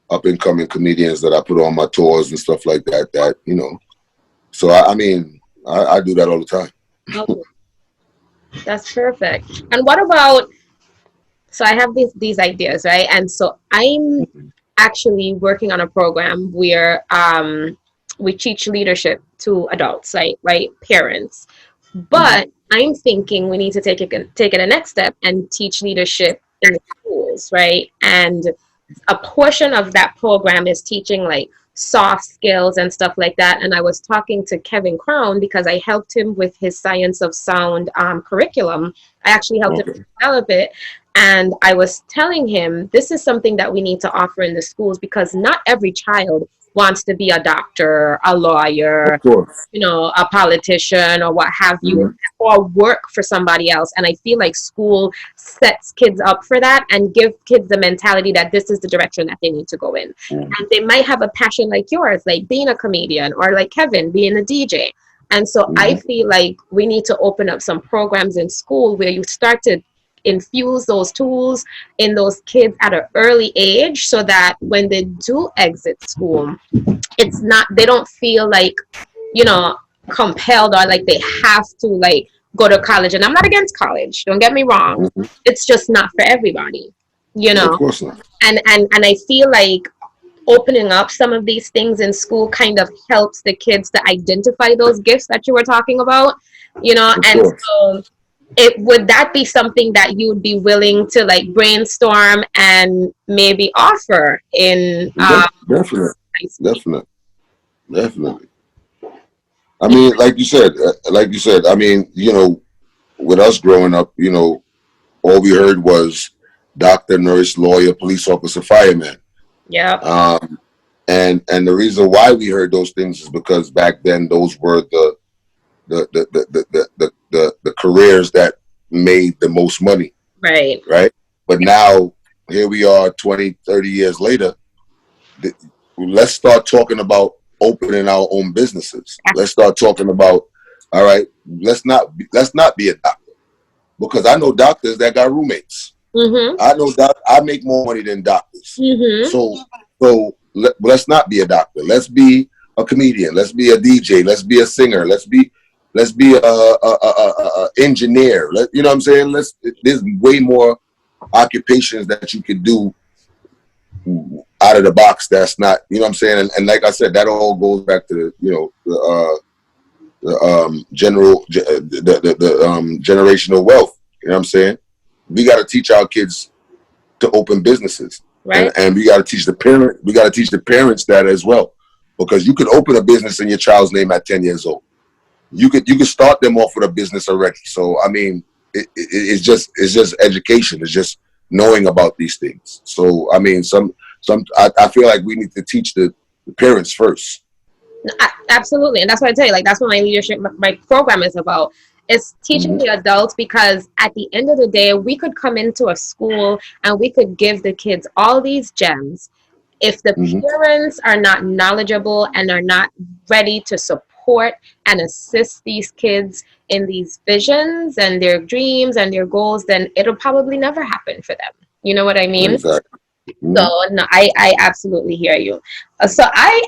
C: up and coming comedians that I put on my tours and stuff like that, you know. So I mean, I do that all the time.
B: Okay. That's perfect. And what about, so I have these ideas, right? And so I'm actually working on a program where we teach leadership to adults, right, parents. But I'm thinking we need to take it a next step and teach leadership in the schools, right? And a portion of that program is teaching like soft skills and stuff like that. And I was talking to Kevin Crown because I helped him with his Science of Sound curriculum. I actually helped him develop it. And I was telling him this is something that we need to offer in the schools because not every child wants to be a doctor, a lawyer, you know, a politician or what have you, or work for somebody else. And I feel like school sets kids up for that and give kids the mentality that this is the direction that they need to go in. And they might have a passion like yours, like being a comedian, or like Kevin, being a DJ. And so I feel like we need to open up some programs in school where you start to infuse those tools in those kids at an early age so that when they do exit school, it's not, they don't feel like, you know, compelled or like they have to like go to college. And I'm not against college, don't get me wrong. It's just not for everybody, you know.
C: Of course not.
B: And I feel like opening up some of these things in school kind of helps the kids to identify those gifts that you were talking about, you know. And so would that be something that you would be willing to like brainstorm and maybe offer in
C: definitely. I mean, like you said, I mean, you know, with us growing up, you know, all we heard was doctor, nurse, lawyer, police officer, fireman.
B: Yeah.
C: And the reason why we heard those things is because back then those were the careers that made the most money.
B: Right.
C: But now here we are 20, 30 years later. Let's start talking about opening our own businesses. Let's start talking about, all right, let's not be a doctor, because I know doctors that got roommates. I know I make more money than doctors. So let's not be a doctor. Let's be a comedian. Let's be a DJ. Let's be a singer. Let's be a engineer. You know what I'm saying? There's way more occupations that you could do out of the box. That's not, you know what I'm saying? And like I said, that all goes back to generational wealth. You know what I'm saying? We got to teach our kids to open businesses, right? And we got to teach the parent. We got to teach the parents that as well, because you could open a business in your child's name at 10 years old. You could start them off with a business already. So I mean, it's just education. It's just knowing about these things. So I mean, I feel like we need to teach the parents first.
B: Absolutely, and that's what I tell you. Like, that's what my program is about. It's teaching the adults, because at the end of the day, we could come into a school and we could give the kids all these gems. If the parents are not knowledgeable and are not ready to support and assist these kids in these visions and their dreams and their goals, then it'll probably never happen for them. You know what I mean?
C: Exactly.
B: So no, I absolutely hear you. So I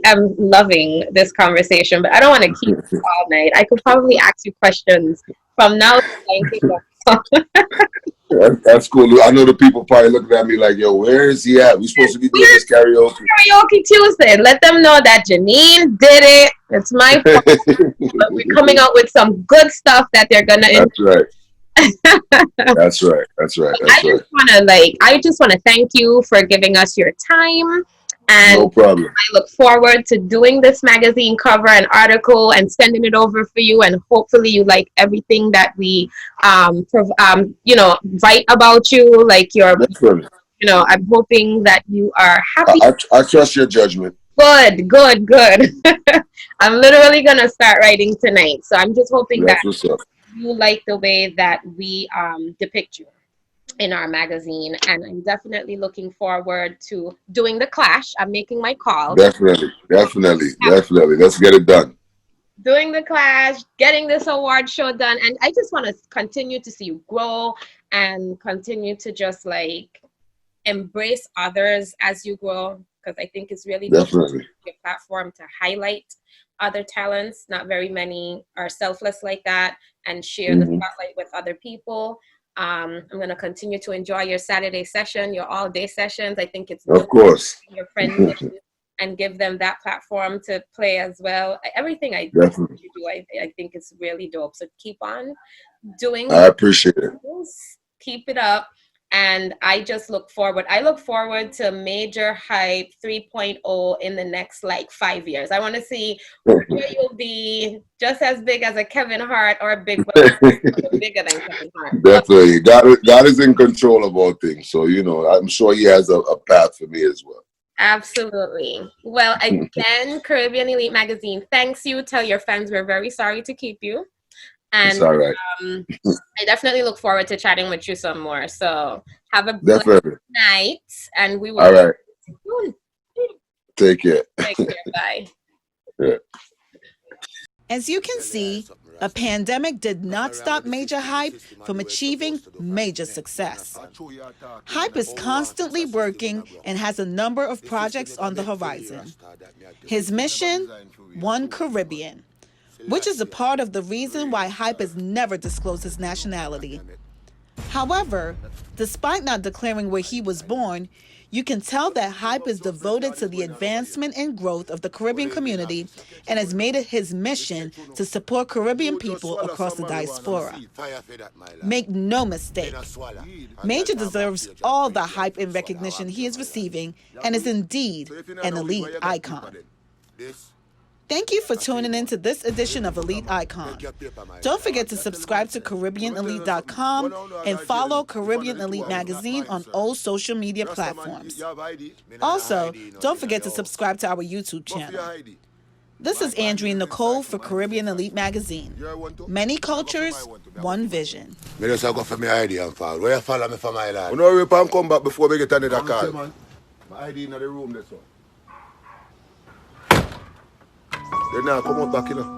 B: am loving this conversation, but I don't want to keep it all night. I could probably ask you questions from now to
C: That's cool. I know the people probably looking at me like, yo, where is he at? We supposed to be doing this karaoke.
B: Karaoke Tuesday. Let them know that Janine did it. It's my fault. But we're coming out with some good stuff that they're gonna enjoy.
C: That's right. That's right.
B: I just want to thank you for giving us your time, and
C: no problem.
B: I look forward to doing this magazine cover and article and sending it over for you, and hopefully you like everything that we write about you. Like I'm hoping that you are happy.
C: I trust your judgment.
B: Good. I'm literally gonna start writing tonight, so I'm just hoping that you like the way that we depict you in our magazine, and I'm definitely looking forward to doing the clash. I'm making my call.
C: Definitely. Let's get it done.
B: Doing the clash, getting this award show done, and I just want to continue to see you grow and continue to just like embrace others as you grow, because I think it's really
C: definitely
B: your platform to highlight other talents. Not very many are selfless like that and share the spotlight with other people. I'm going to continue to enjoy your Saturday session, your all-day sessions. I think it's
C: of course
B: your friends and give them that platform to play as well. Everything you do, I think it's really dope. So keep on doing.
C: I appreciate it.
B: Keep it up. And I look forward to Major Hype 3.0 in the next 5 years. I want to see where you'll be, just as big as a Kevin Hart or bigger than Kevin Hart.
C: Definitely. God is in control of all things. So, I'm sure he has a path for me as well.
B: Absolutely. Well, again, Caribbean Elite Magazine thanks you. Tell your fans we're very sorry to keep you. And
C: it's all right.
B: I definitely look forward to chatting with you some more. So have a blessed night, and we will.
C: All right. Take care.
B: Bye.
C: Yeah.
A: As you can see, a pandemic did not stop Major Hype from achieving major success. Hype is constantly working and has a number of projects on the horizon. His mission, One Caribbean, which is a part of the reason why Hype has never disclosed his nationality. However, despite not declaring where he was born, you can tell that Hype is devoted to the advancement and growth of the Caribbean community and has made it his mission to support Caribbean people across the diaspora. Make no mistake, Majah deserves all the hype and recognition he is receiving and is indeed an elite icon. Thank you for tuning in to this edition of Elite Icon. Don't forget to subscribe to CaribbeanElite.com and follow Caribbean Elite Magazine on all social media platforms. Also, don't forget to subscribe to our YouTube channel. This is Andrea Nicole for Caribbean Elite Magazine. Many cultures, one vision.
D: Me just go for my ID and fall. Where you follow me for my life? You know, we can come back before we get another call. Man. My ID in the room, this one. Then now come on back, you know.